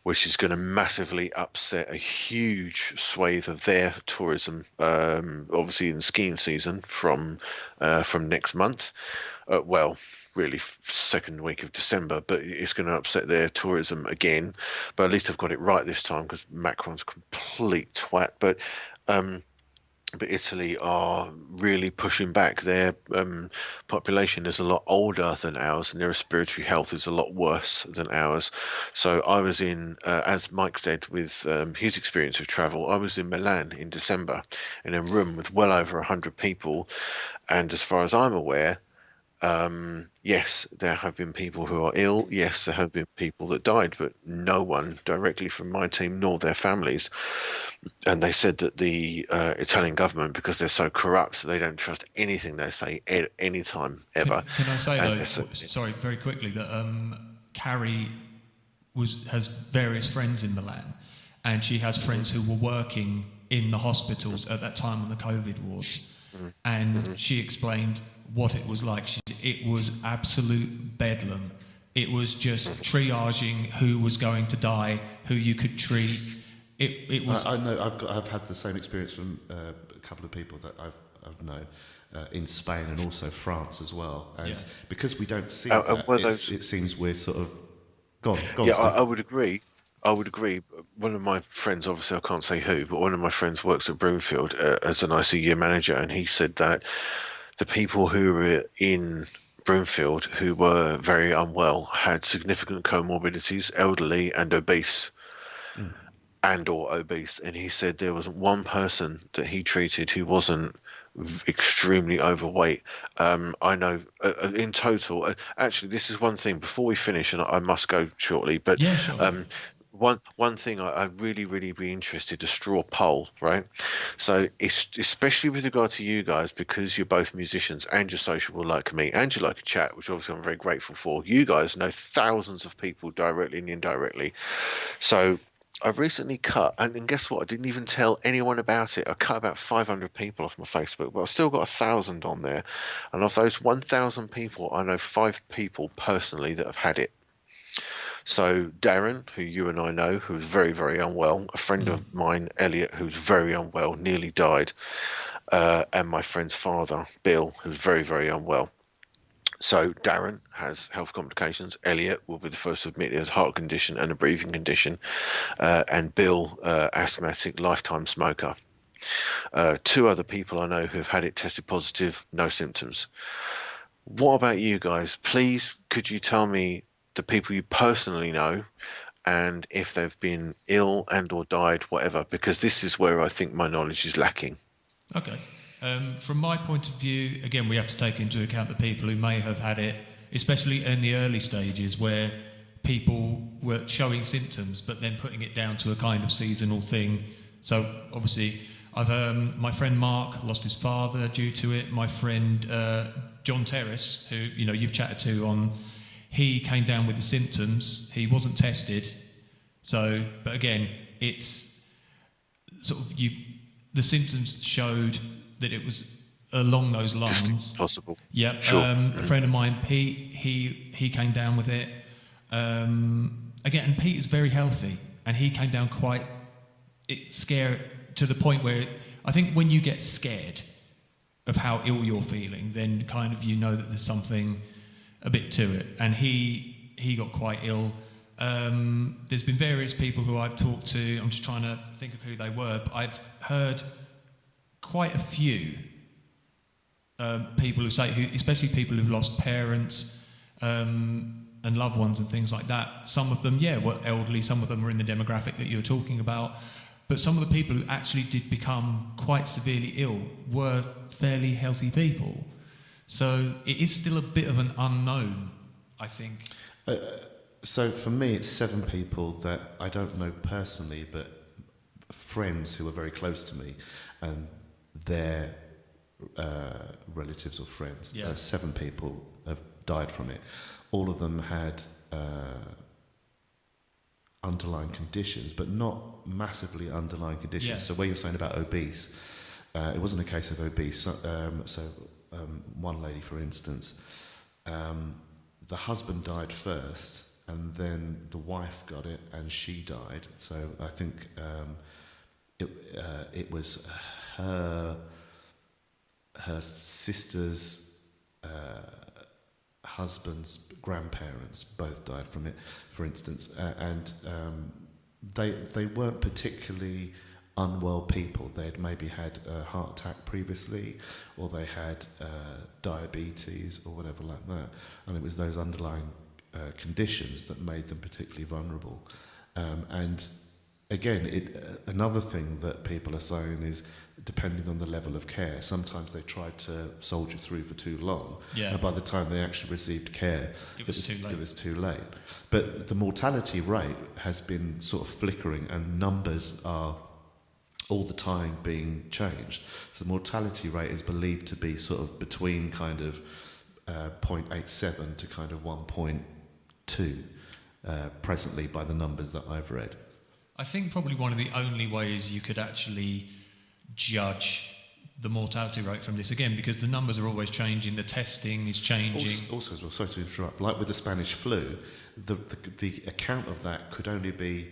which is going to massively upset a huge swathe of their tourism, obviously in skiing season from next month. Really second week of December, but it's going to upset their tourism again. But at least I've got it right this time, because Macron's complete twat. But Italy are really pushing back. Their population is a lot older than ours, and their respiratory health is a lot worse than ours. So I was in, as Mike said, with his experience of travel, I was in Milan in December in a room with well over 100 people. And as far as I'm aware, Yes, there have been people who are ill. Yes, there have been people that died, but no one directly from my team nor their families. And they said that the Italian government, because they're so corrupt, they don't trust anything they say any time ever. Can I say And though, sorry, very quickly, that Carrie has various friends in Milan, and she has friends who were working in the hospitals at that time on the COVID wards, and she explained what it was like. It was absolute bedlam. It was just triaging who was going to die, who you could treat. It was. I know. I've had the same experience from a couple of people that I've known in Spain and also France as well. And because we don't see it seems we're sort of gone. Yeah, I would agree. I would agree. One of my friends, obviously I can't say who, but one of my friends works at Broomfield as an ICU manager, and he said that the people who were in Broomfield who were very unwell had significant comorbidities, elderly and obese. And he said there wasn't one person that he treated who wasn't extremely overweight. I know in total, actually this is one thing before we finish, and I must go shortly, but yeah, sure. One thing I'd really be interested to straw poll, right? So especially with regard to you guys, because you're both musicians and you're sociable like me and you like a chat, which obviously I'm very grateful for. You guys know thousands of people directly and indirectly. So I recently cut, and guess what? I didn't even tell anyone about it. I cut about 500 people off my Facebook, but I've still got 1,000 on there. And of those 1,000 people, I know 5 people personally that have had it. So Darren, who you and I know, who's very unwell, a friend of mine, Elliot, who's very unwell, nearly died, and my friend's father, Bill, who's very unwell. So Darren has health complications. Elliot will be the first to admit he has a heart condition and a breathing condition, and Bill, asthmatic, lifetime smoker. 2 other people I know who have had it tested positive, no symptoms. What about you guys? Please, could you tell me the people you personally know, and if they've been ill and or died, whatever, because this is where I think my knowledge is lacking. Okay. From my point of view, again, we have to take into account the people who may have had it, especially in the early stages where people were showing symptoms but then putting it down to a kind of seasonal thing. So obviously, my friend Mark lost his father due to it. My friend John Terrace, who you've chatted to he came down with the symptoms. He wasn't tested. So, but again, it's sort of the symptoms showed that it was along those lines. Possible. Yeah. Sure. A friend of mine, Pete, he came down with it. Again, and Pete is very healthy, and he came down quite scared to the point where I think when you get scared of how ill you're feeling, then kind of that there's something a bit to it. And he got quite ill. There's been various people who I've talked to. I'm just trying to think of who they were, but I've heard quite a few people who say, especially people who've lost parents and loved ones and things like that. Some of them, were elderly. Some of them were in the demographic that you're talking about. But some of the people who actually did become quite severely ill were fairly healthy people. So it is still a bit of an unknown, I think. So for me, it's 7 people that I don't know personally, but friends who are very close to me, and their relatives or friends. 7 people have died from it. All of them had underlying conditions, but not massively underlying conditions. Yeah. So where you're saying about obese, it wasn't a case of obese. One lady, for instance, the husband died first, and then the wife got it, and she died. So I think it was her sister's husband's grandparents both died from it, for instance, and they weren't particularly unwell people. They'd maybe had a heart attack previously, or they had diabetes or whatever like that, and it was those underlying conditions that made them particularly vulnerable. And again, another thing that people are saying is depending on the level of care. Sometimes they tried to soldier through for too long, and by the time they actually received care, it was too late. But the mortality rate has been sort of flickering, and numbers are all the time being changed. So the mortality rate is believed to be sort of between kind of 0.87 to kind of 1.2 presently by the numbers that I've read. I think probably one of the only ways you could actually judge the mortality rate from this, again, because the numbers are always changing, the testing is changing. Also as well, sorry to interrupt, like with the Spanish flu, the account of that could only be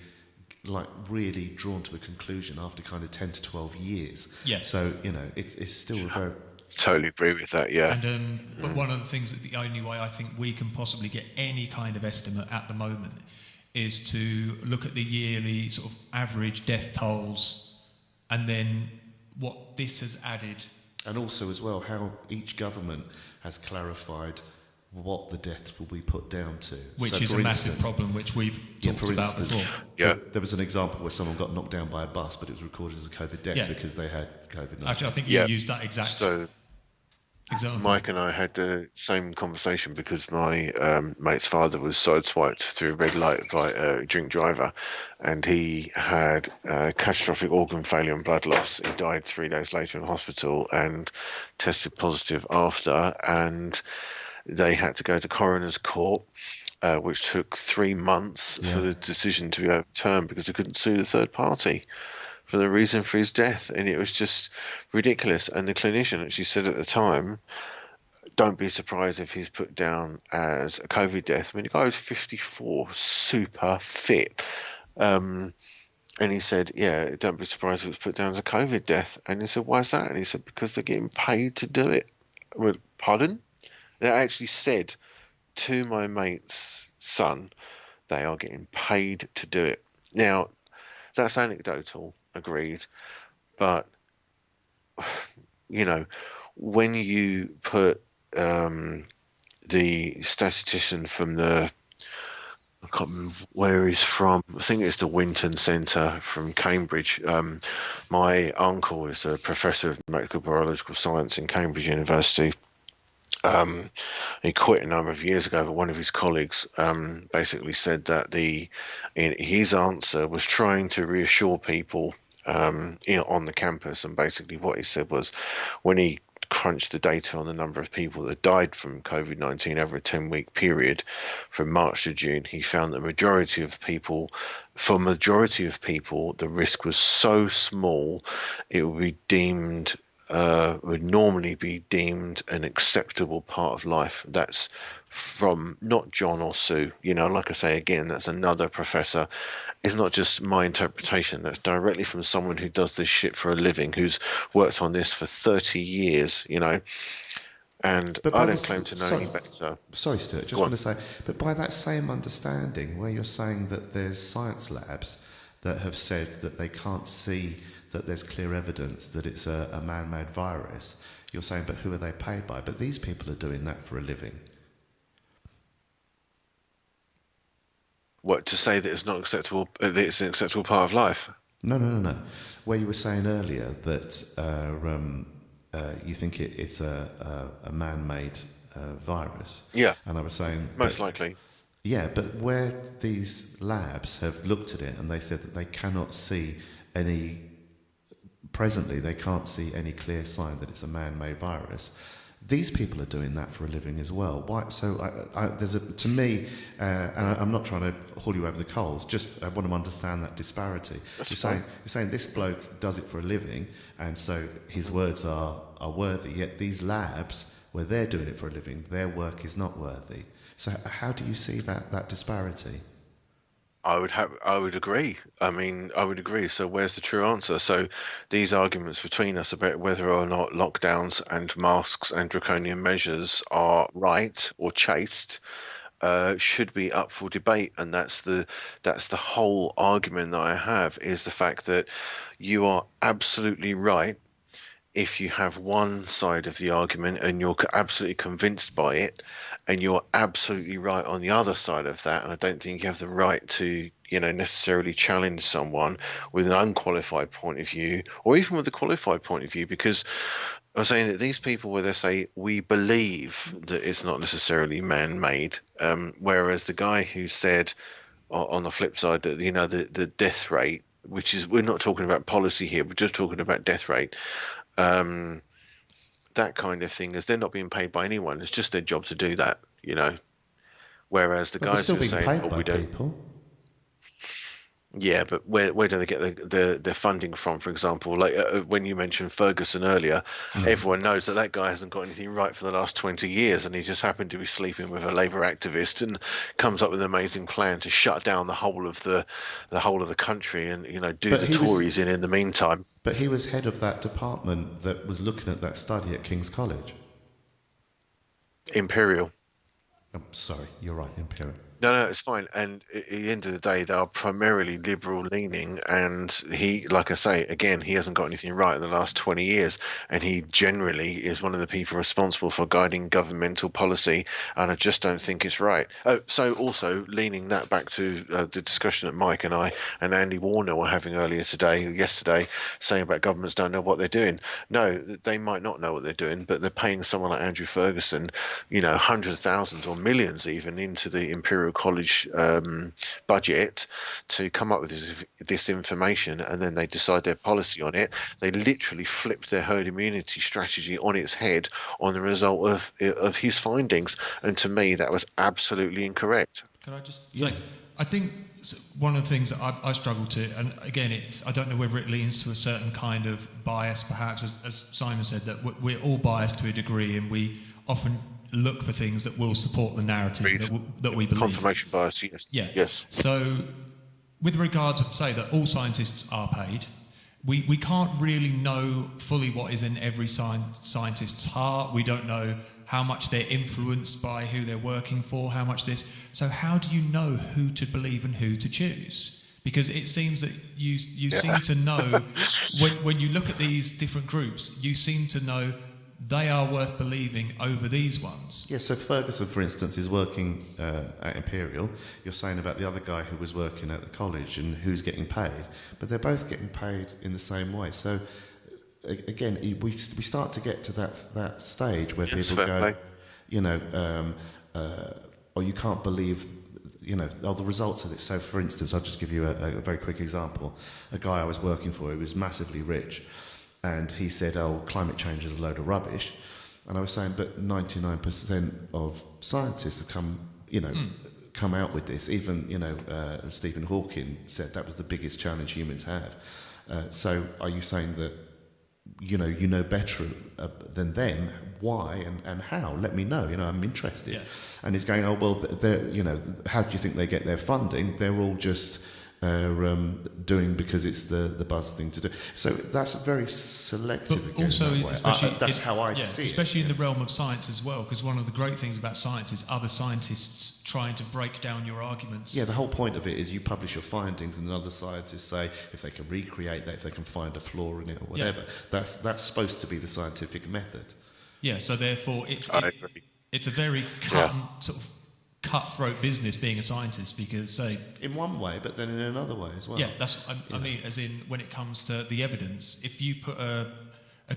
like really drawn to a conclusion after kind of 10 to 12 years. Yeah. So, you know, it's still a very... Totally agree with that, yeah. And but one of the things that the only way I think we can possibly get any kind of estimate at the moment is to look at the yearly sort of average death tolls, and then what this has added. And also as well how each government has clarified what the death will be put down to. Which is a massive problem, which we've talked about before. Yeah. There was an example where someone got knocked down by a bus, but it was recorded as a COVID death because they had COVID-19. Actually, I think you used that exact example. Mike and I had the same conversation because my mate's father was sideswiped through a red light by a drink driver, and he had catastrophic organ failure and blood loss. He died 3 days later in hospital and tested positive after, and they had to go to coroner's court, which took 3 months for the decision to be overturned because they couldn't sue the third party for the reason for his death. And it was just ridiculous. And the clinician actually said at the time, don't be surprised if he's put down as a COVID death. I mean, the guy was 54, super fit. And he said, yeah, don't be surprised if it's put down as a COVID death. And he said, why is that? And he said, because they're getting paid to do it. Well, pardon? They actually said to my mate's son, they are getting paid to do it. Now, that's anecdotal, agreed, but, you know, when you put the statistician from I can't remember where he's from, I think it's the Winton Centre from Cambridge. My uncle is a professor of medical biological science in Cambridge University. He quit a number of years ago, but one of his colleagues basically said that his answer was trying to reassure people on the campus, and basically what he said was when he crunched the data on the number of people that died from COVID-19 over a 10-week period from March to June, he found that the majority of people, the risk was so small it would be deemed would normally be deemed an acceptable part of life. That's from not John or Sue. You know, like I say again, that's another professor. It's not just my interpretation. That's directly from someone who does this shit for a living, who's worked on this for 30 years, you know. And I don't claim to know any better. Sorry, Stuart, just want to say, but by that same understanding, where you're saying that there's science labs that have said that they can't see that there's clear evidence that it's a man-made virus, you're saying, but who are they paid by? But these people are doing that for a living. What, to say that it's not acceptable, that it's an acceptable part of life? No. Where you were saying earlier that you think it's a man-made virus. Yeah. And I was saying... Most likely. Yeah, but where these labs have looked at it and they said that they cannot see any... Presently, they can't see any clear sign that it's a man-made virus. These people are doing that for a living as well. Why? So to me, and I'm not trying to haul you over the coals, just I want to understand that disparity. You're saying this bloke does it for a living, and so his words are worthy, yet these labs, where they're doing it for a living, their work is not worthy. So how do you see that disparity? I would agree. I mean, I would agree. So where's the true answer? So these arguments between us about whether or not lockdowns and masks and draconian measures are right or chaste should be up for debate. And that's the whole argument that I have, is the fact that you are absolutely right if you have one side of the argument and you're absolutely convinced by it, and you're absolutely right on the other side of that, and I don't think you have the right to, necessarily challenge someone with an unqualified point of view, or even with a qualified point of view, because I'm saying that these people, where they say we believe that it's not necessarily man-made, whereas the guy who said on the flip side that the death rate, which is, we're not talking about policy here, we're just talking about death rate, that kind of thing, is they're not being paid by anyone. It's just their job to do that, Whereas the But they're guys still who are being saying, paid "Oh, by we don't." people. Yeah, but where do they get their funding from? For example, like when you mentioned Ferguson earlier, everyone knows that guy hasn't got anything right for the last 20 years, and he just happened to be sleeping with a Labour activist, and comes up with an amazing plan to shut down the whole of the country, and do But the he was- Tories in the meantime. But he was head of that department that was looking at that study at King's College. Imperial. I'm sorry, you're right, Imperial. No, it's fine. And at the end of the day, they are primarily liberal leaning. And he, like I say, again, he hasn't got anything right in the last 20 years. And he generally is one of the people responsible for guiding governmental policy. And I just don't think it's right. Oh, so also leaning that back to the discussion that Mike and I and Andy Warner were having yesterday, saying about governments don't know what they're doing. No, they might not know what they're doing, but they're paying someone like Andrew Ferguson, hundreds of thousands or millions even into the Imperial College budget to come up with this information, and then they decide their policy on it. They literally flipped their herd immunity strategy on its head on the result of his findings, and to me that was absolutely incorrect. Can I just say, I think one of the things that I struggle to, and again, I don't know whether it leans to a certain kind of bias, perhaps, as Simon said, that we're all biased to a degree, and we often look for things that will support the narrative that we believe. Confirmation bias, yes. Yeah. Yes. So, with regard to say that all scientists are paid, we can't really know fully what is in every scientist's heart. We don't know how much they're influenced by who they're working for, how much this. So how do you know who to believe and who to choose? Because it seems that you seem to know, when you look at these different groups, you seem to know they are worth believing over these ones. Yeah, so Ferguson, for instance, is working at Imperial. You're saying about the other guy who was working at the college and who's getting paid, but they're both getting paid in the same way. So again, we start to get to that stage where people go, or you can't believe, the results of it. So, for instance, I'll just give you a very quick example. A guy I was working for who was massively rich, and he said, "Oh, climate change is a load of rubbish." And I was saying, but 99% of scientists have come out with this. Even, Stephen Hawking said that was the biggest challenge humans have. So are you saying that, you know better than them? Why and how? Let me know. I'm interested. Yeah. And he's going, "Oh, well, how do you think they get their funding? They're all just doing because it's the buzz thing to do." So that's very selective. But again, also, that way. especially that's how I see it. especially in the realm of science as well, because one of the great things about science is other scientists trying to break down your arguments. Yeah, the whole point of it is you publish your findings, and other scientists say if they can recreate that, if they can find a flaw in it or whatever. Yeah. That's supposed to be the scientific method. Yeah, so therefore I agree. it's a very sort of cutthroat business being a scientist, because In one way, but then in another way as well. yeah, that's I mean, as in when it comes to the evidence, if you put a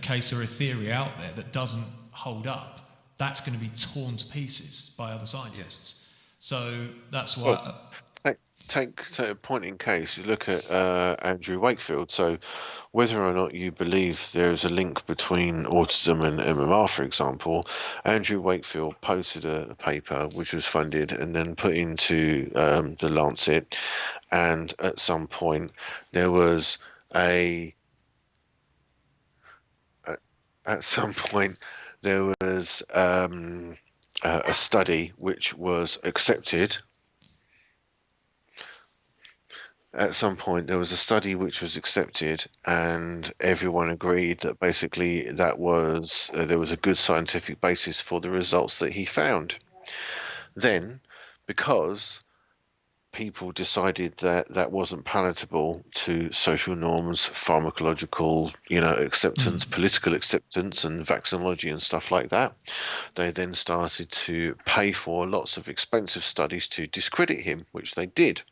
case or a theory out there that doesn't hold up, that's going to be torn to pieces by other scientists. So that's why. Well, take a point in case. You look at Andrew Wakefield. So whether or not you believe there is a link between autism and MMR, for example, Andrew Wakefield posted a paper which was funded and then put into the Lancet, and at some point there was a study which was accepted. At some point, there was a study which was accepted, and everyone agreed that basically that was there was a good scientific basis for the results that he found. Then, because people decided that that wasn't palatable to social norms, pharmacological, acceptance, political acceptance, and vaccinology and stuff like that. They then started to pay for lots of expensive studies to discredit him, which they did.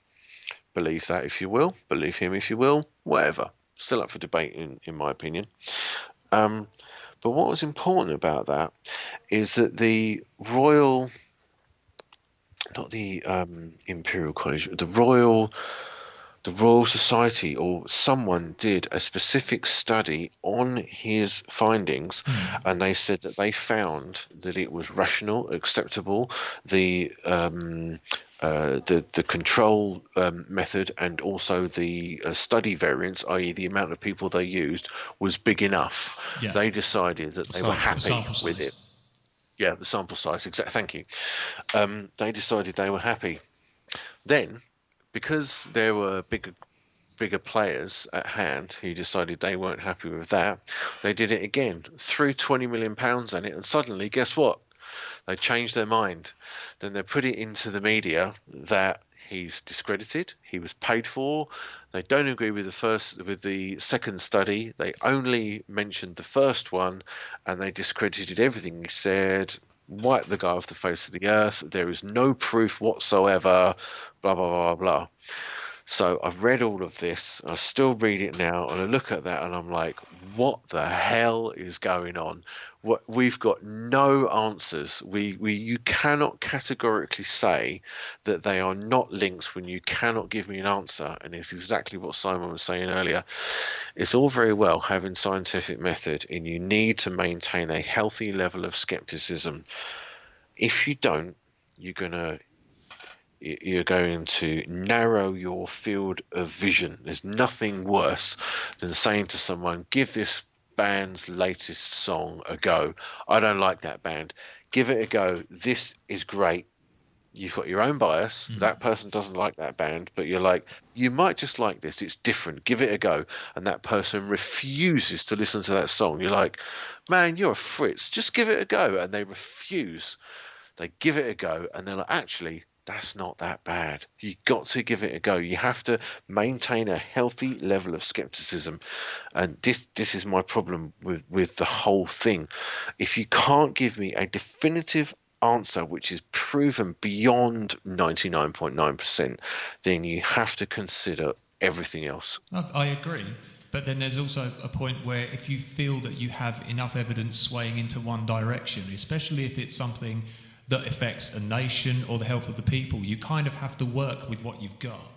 Believe that if you will, believe him if you will, whatever. Still up for debate, in my opinion. But what was important about that is that the Royal, not the Imperial College, the Royal Society, or someone did a specific study on his findings, and they said that they found that it was rational, acceptable. The control method, and also the study variance, i.e. the amount of people they used, was big enough. Yeah. They decided that they were happy with it. Size. Yeah, the sample size. Exactly. Thank you. They decided they were happy. Then, because there were bigger players at hand who decided they weren't happy with that, they did it again, threw £20 million on it, and suddenly, guess what? They changed their mind. Then they put it into the media that he's discredited, he was paid for. They don't agree with the second study. They only mentioned the first one, and they discredited everything he said, wiped the guy off the face of the earth. There is no proof whatsoever, blah, blah, blah, blah. So I've read all of this, I still read it now, and I look at that and I'm like, what the hell is going on? We've got no answers. You cannot categorically say that they are not linked when you cannot give me an answer. And it's exactly what Simon was saying earlier. It's all very well having scientific method, and you need to maintain a healthy level of skepticism. If you don't, you're going to narrow your field of vision. There's nothing worse than saying to someone, give this band's latest song a go. I don't like that band. Give it a go. This is great. You've got your own bias. That person doesn't like that band, but you're like, you might just like this. It's different. Give it a go. And that person refuses to listen to that song. You're like, man, you're a Fritz. Just give it a go. And they refuse. They give it a go, and they're like, actually, that's not that bad. You got to give it a go. You have to maintain a healthy level of skepticism, and this is my problem with the whole thing. If you can't give me a definitive answer which is proven beyond 99.9%, then you have to consider everything else. I agree. But then there's also a point where if you feel that you have enough evidence swaying into one direction, especially if it's something that affects a nation or the health of the people, you kind of have to work with what you've got.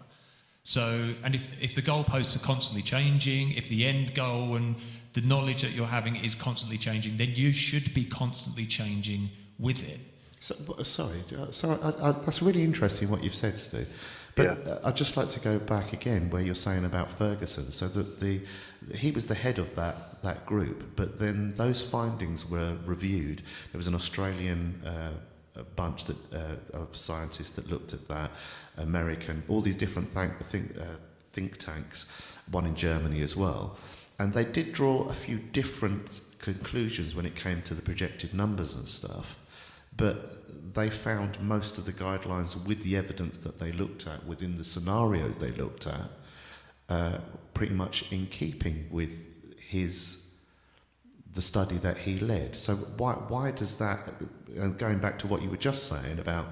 So, and if the goalposts are constantly changing, if the end goal and the knowledge that you're having is constantly changing, then you should be constantly changing with it. So, sorry, that's really interesting what you've said, Stu. But I'd just like to go back again where you're saying about Ferguson. So that he was the head of that group, but then those findings were reviewed. There was an Australian bunch of scientists that looked at that, American, all these different think tanks, one in Germany as well. And they did draw a few different conclusions when it came to the projected numbers and stuff. But they found most of the guidelines with the evidence that they looked at within the scenarios they looked at, pretty much in keeping with the study that he led. So why does that? And going back to what you were just saying about,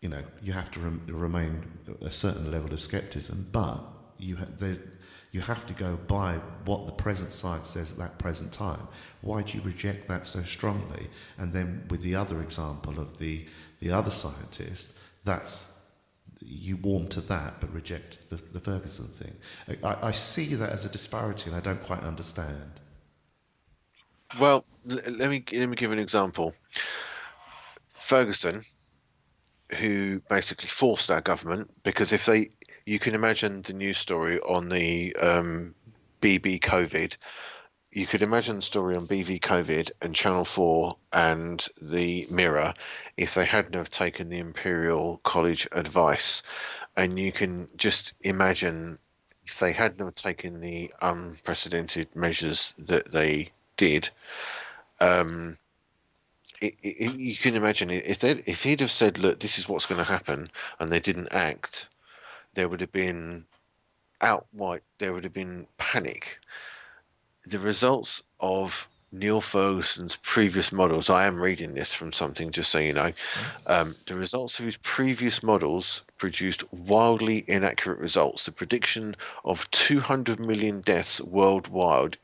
you have to remain a certain level of skepticism, but you have to go by what the present science says at that present time. Why do you reject that so strongly? And then with the other example of the other scientist, you warm to that but reject the Ferguson thing. I see that as a disparity, and I don't quite understand. Well, let me give an example. Ferguson, who basically forced our government, because you can imagine the news story on the BB COVID. You could imagine the story on BV COVID and Channel 4 and the Mirror if they hadn't have taken the Imperial College advice. And you can just imagine if they hadn't have taken the unprecedented measures that they did. You can imagine if he'd have said, look, this is what's going to happen, and they didn't act, there would have been panic. The results of Neil Ferguson's previous models, I am reading this from something just so you know, the results of his previous models produced wildly inaccurate results. The prediction of 200 million deaths worldwide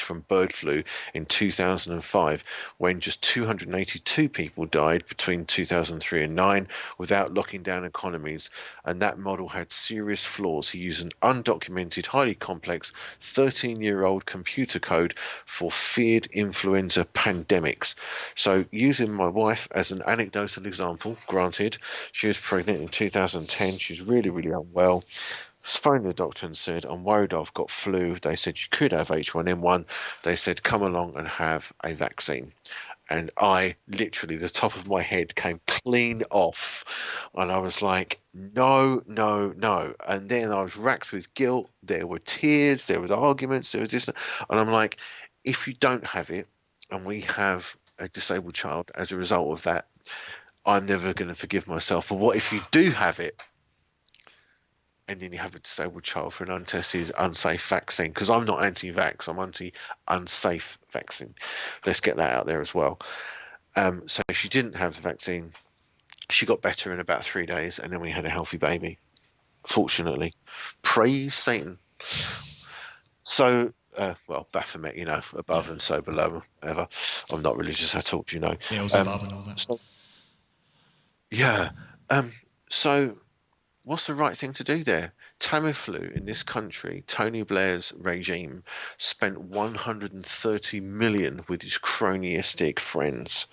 from bird flu in 2005, when just 282 people died between 2003 and 9 without locking down economies, and that model had serious flaws. He used an undocumented, highly complex 13-year-old computer code for feared influenza pandemics. So, using my wife as an anecdotal example, granted, she was pregnant in 2010, she's really, really unwell. Phoned the doctor and said, I'm worried I've got flu. They said you could have H1N1. They said, come along and have a vaccine. And I literally, the top of my head came clean off. And I was like, no, no, no. And then I was racked with guilt. There were tears, there was arguments, there was this. And I'm like, if you don't have it and we have a disabled child as a result of that, I'm never going to forgive myself. But what if you do have it and then you have a disabled child for an untested, unsafe vaccine? Because I'm not anti-vax, I'm anti-unsafe vaccine. Let's get that out there as well. So she didn't have the vaccine. She got better in about 3 days, and then we had a healthy baby, fortunately. Praise Satan. So, well, Baphomet, you know, above and so below, whatever. I'm not religious at all, you know. Yeah, it was above and all that. So, yeah. So what's the right thing to do there? Tamiflu in this country, Tony Blair's regime spent 130 million with his cronyistic friends,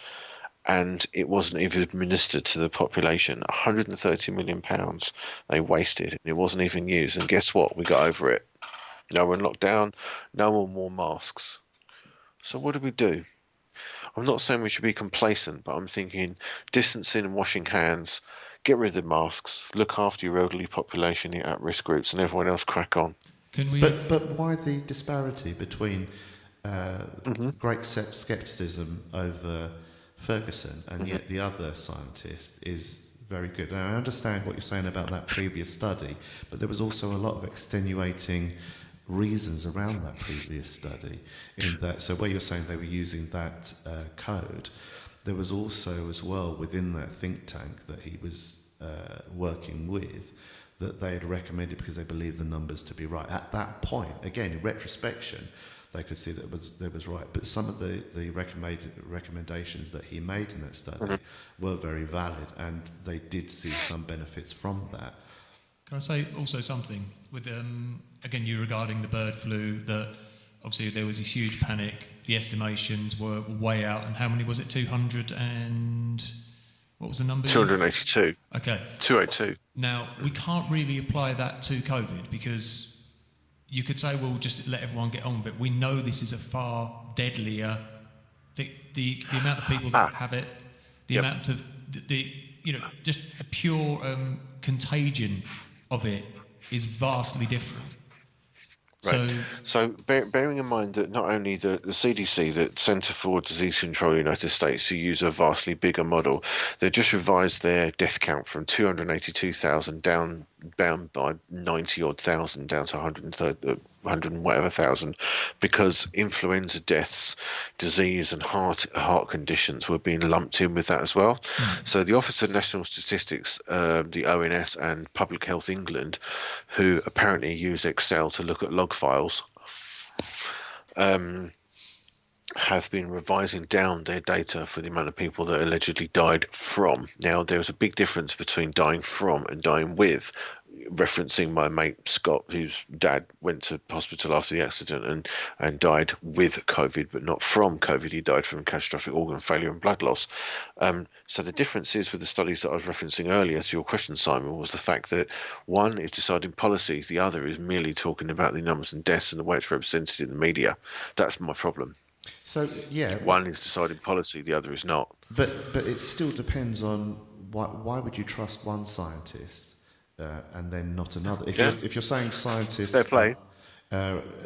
and it wasn't even administered to the population. 130 million pounds they wasted, and it wasn't even used. And guess what? We got over it. No one locked down, no one wore masks. So what do we do? I'm not saying we should be complacent, but I'm thinking distancing and washing hands, get rid of the masks, look after your elderly population, your at-risk groups, and everyone else crack on. Can we? But why the disparity between great scepticism over Ferguson and yet the other scientist is very good? Now, I understand what you're saying about that previous study, but there was also a lot of extenuating reasons around that previous study. In that, so where you're saying they were using that code, there was also as well within that think tank that he was working with, that they had recommended, because they believed the numbers to be right at that point. Again, in retrospection, they could see that it was right. But some of the recommendations that he made in that study were very valid, and they did see some benefits from that. Can I say also something with again, you regarding the bird flu, that obviously there was this huge panic, the estimations were way out, and how many was it? 200 and what was the number? 282. Okay. 282. Now, we can't really apply that to COVID, because you could say, well, just let everyone get on with it. We know this is a far deadlier, the amount of people that have it, the amount of, just the pure contagion of it is vastly different. Right. So bearing in mind that not only the CDC, the Centre for Disease Control in the United States, who use a vastly bigger model, they just revised their death count from 282,000 down by 90 odd thousand down to 100 and whatever thousand, because influenza deaths, disease and heart conditions were being lumped in with that as well. So the Office of National Statistics, the ONS and Public Health England, who apparently use Excel to look at log files, have been revising down their data for the amount of people that allegedly died from. Now, there's a big difference between dying from and dying with, referencing my mate Scott, whose dad went to hospital after the accident and died with COVID, but not from COVID. He died from catastrophic organ failure and blood loss. So the difference is with the studies that I was referencing earlier to your question, Simon, was the fact that one is deciding policies, the other is merely talking about the numbers and deaths and the way it's represented in the media. That's my problem. So yeah, one is deciding policy, the other is not. But it still depends on why would you trust one scientist and then not another? If you're saying scientists, fair play.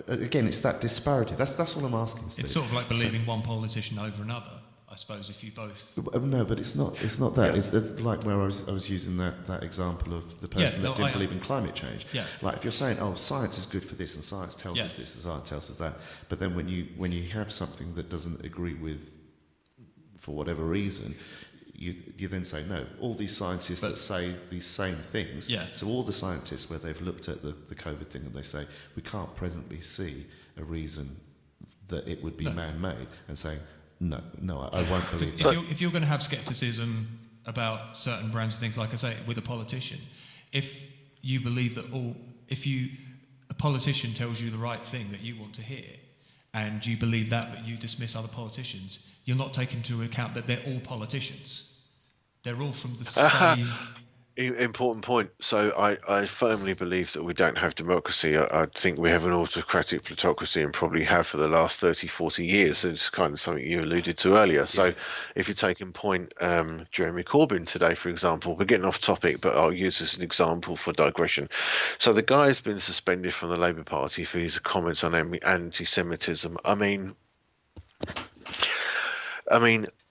Again, it's that disparity. That's all I'm asking, Steve. It's sort of like believing one politician over another. I suppose if you both... No, but it's not that. Yeah. It's like where I was using that example of the person that didn't believe in climate change. Yeah. Like if you're saying, oh, science is good for this and science tells us this and science tells us that, but then when you have something that doesn't agree with, for whatever reason, you then say, no, all these scientists that say these same things, so all the scientists where they've looked at the COVID thing and they say, we can't presently see a reason that it would be man-made, and saying, no, I won't believe that. If you're going to have scepticism about certain brands and things, like I say, with a politician, if you believe that a politician tells you the right thing that you want to hear, and you believe that, but you dismiss other politicians, you're not taking into account that they're all politicians. They're all from the same... Important point. So I firmly believe that we don't have democracy. I think we have an autocratic plutocracy, and probably have for the last 30, 40 years. It's kind of something you alluded to earlier. So if you're taking point, Jeremy Corbyn today, for example, we're getting off topic, but I'll use this as an example for digression. So the guy has been suspended from the Labour Party for his comments on anti-Semitism. I mean,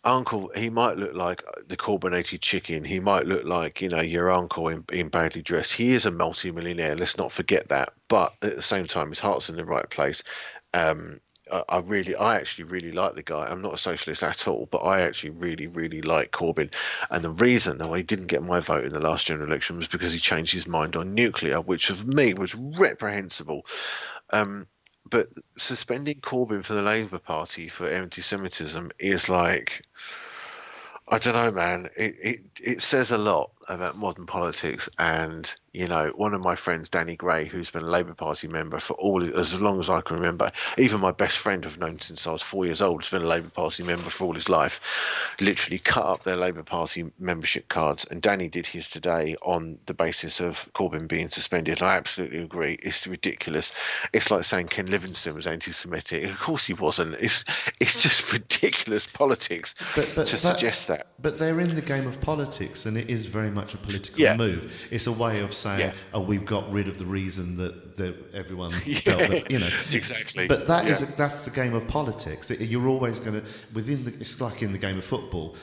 Uncle, he might look like the carbonated chicken. He might look like, your uncle in badly dressed. He is a multi-millionaire. Let's not forget that. But at the same time, his heart's in the right place. I actually really like the guy. I'm not a socialist at all, but I actually really, really like Corbyn. And the reason that he didn't get my vote in the last general election was because he changed his mind on nuclear, which for me was reprehensible. But suspending Corbyn for the Labour Party for anti-Semitism is like, I don't know, man. It says a lot about modern politics. And one of my friends, Danny Gray, who's been a Labour Party member for as long as I can remember, even my best friend I've known since I was 4 years old, has been a Labour Party member for all his life, literally cut up their Labour Party membership cards. And Danny did his today on the basis of Corbyn being suspended. I absolutely agree. It's ridiculous. It's like saying Ken Livingstone was anti-Semitic. Of course he wasn't. It's just ridiculous politics to suggest that. But they're in the game of politics, and it is very much a political move. It's a way of saying, we've got rid of the reason that everyone felt that, Exactly. But that's the game of politics. You're always going to, it's like in the game of football,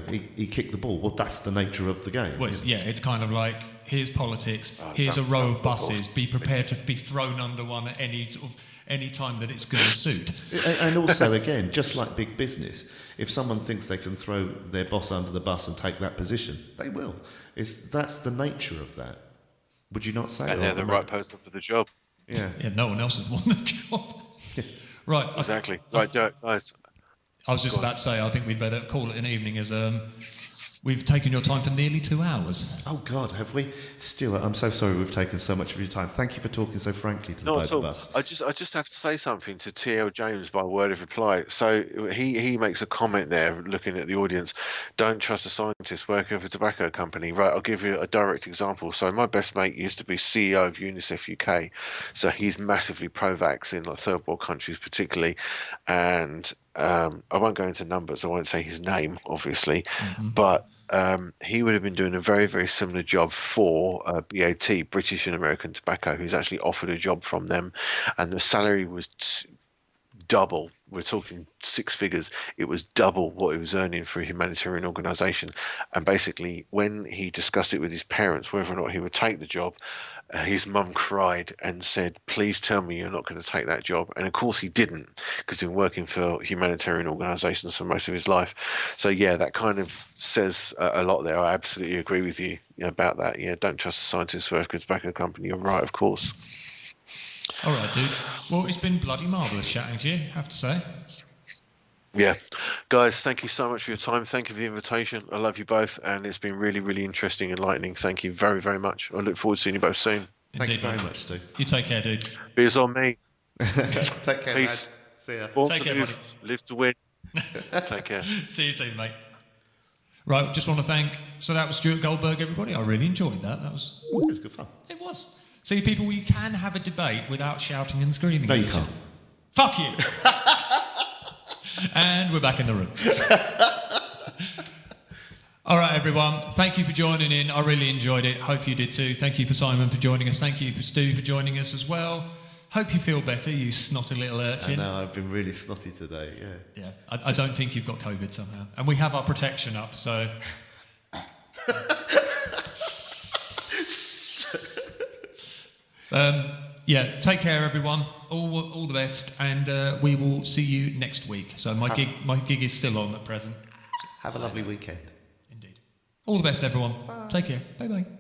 he kicked the ball. Well, that's the nature of the game. Well, it's kind of like, here's politics, here's a row of buses, be prepared to be thrown under one at any time that it's going to suit. And also, again, just like big business, if someone thinks they can throw their boss under the bus and take that position, they will. That's the nature of that. Would you not say? And they're the right person for the job. Yeah, no one else would want the job. Right. Exactly. Right, nice. I was just about to say, I think we'd better call it an evening, as we've taken your time for nearly 2 hours. Oh, God, have we? Stuart, I'm so sorry we've taken so much of your time. Thank you for talking so frankly to the both of us. I just have to say something to T.L. James by word of reply. So he makes a comment there, looking at the audience. Don't trust a scientist working for a tobacco company. Right, I'll give you a direct example. So my best mate used to be CEO of UNICEF UK. So he's massively pro-vax in like third world countries particularly. And I won't go into numbers. I won't say his name, obviously. Mm-hmm. But he would have been doing a very, very similar job for BAT, British and American Tobacco, who's actually offered a job from them, and the salary was double. We're talking 6 figures. It was double what he was earning for a humanitarian organisation. And basically, when he discussed it with his parents, whether or not he would take the job, his mum cried and said, please tell me you're not going to take that job. And of course he didn't, because he'd been working for humanitarian organisations for most of his life. So yeah, that kind of says a lot there. I absolutely agree with you about that. Yeah, don't trust a scientist who works for a tobacco company. You're right, of course. All right, dude. Well, it's been bloody marvellous chatting to you, I have to say. Yeah. Guys, thank you so much for your time. Thank you for the invitation. I love you both, and it's been really, really interesting and enlightening. Thank you very, very much. I look forward to seeing you both soon. Thank you very much, Stu. You take care, dude. Beers on me. Take care, Peace. mate. See ya. Take care, buddy. Live to win. Take care. See you soon, mate. Right, just want to thank... So that was Stuart Goldberg, everybody. I really enjoyed that. It was good fun. It was. See, people, you can have a debate without shouting and screaming. No, you can't. Fuck you. And we're back in the room. All right, everyone. Thank you for joining in. I really enjoyed it. Hope you did too. Thank you for Simon for joining us. Thank you for Stu for joining us as well. hope you feel better, you snotty little I urchin. know, I've been really snotty today, yeah. Yeah, I don't think you've got COVID somehow. And we have our protection up, so... Yeah, take care, everyone. All the best, and we will see you next week. So my gig is still on at present. Have a lovely weekend. Indeed. All the best, everyone. Take care. Bye-bye.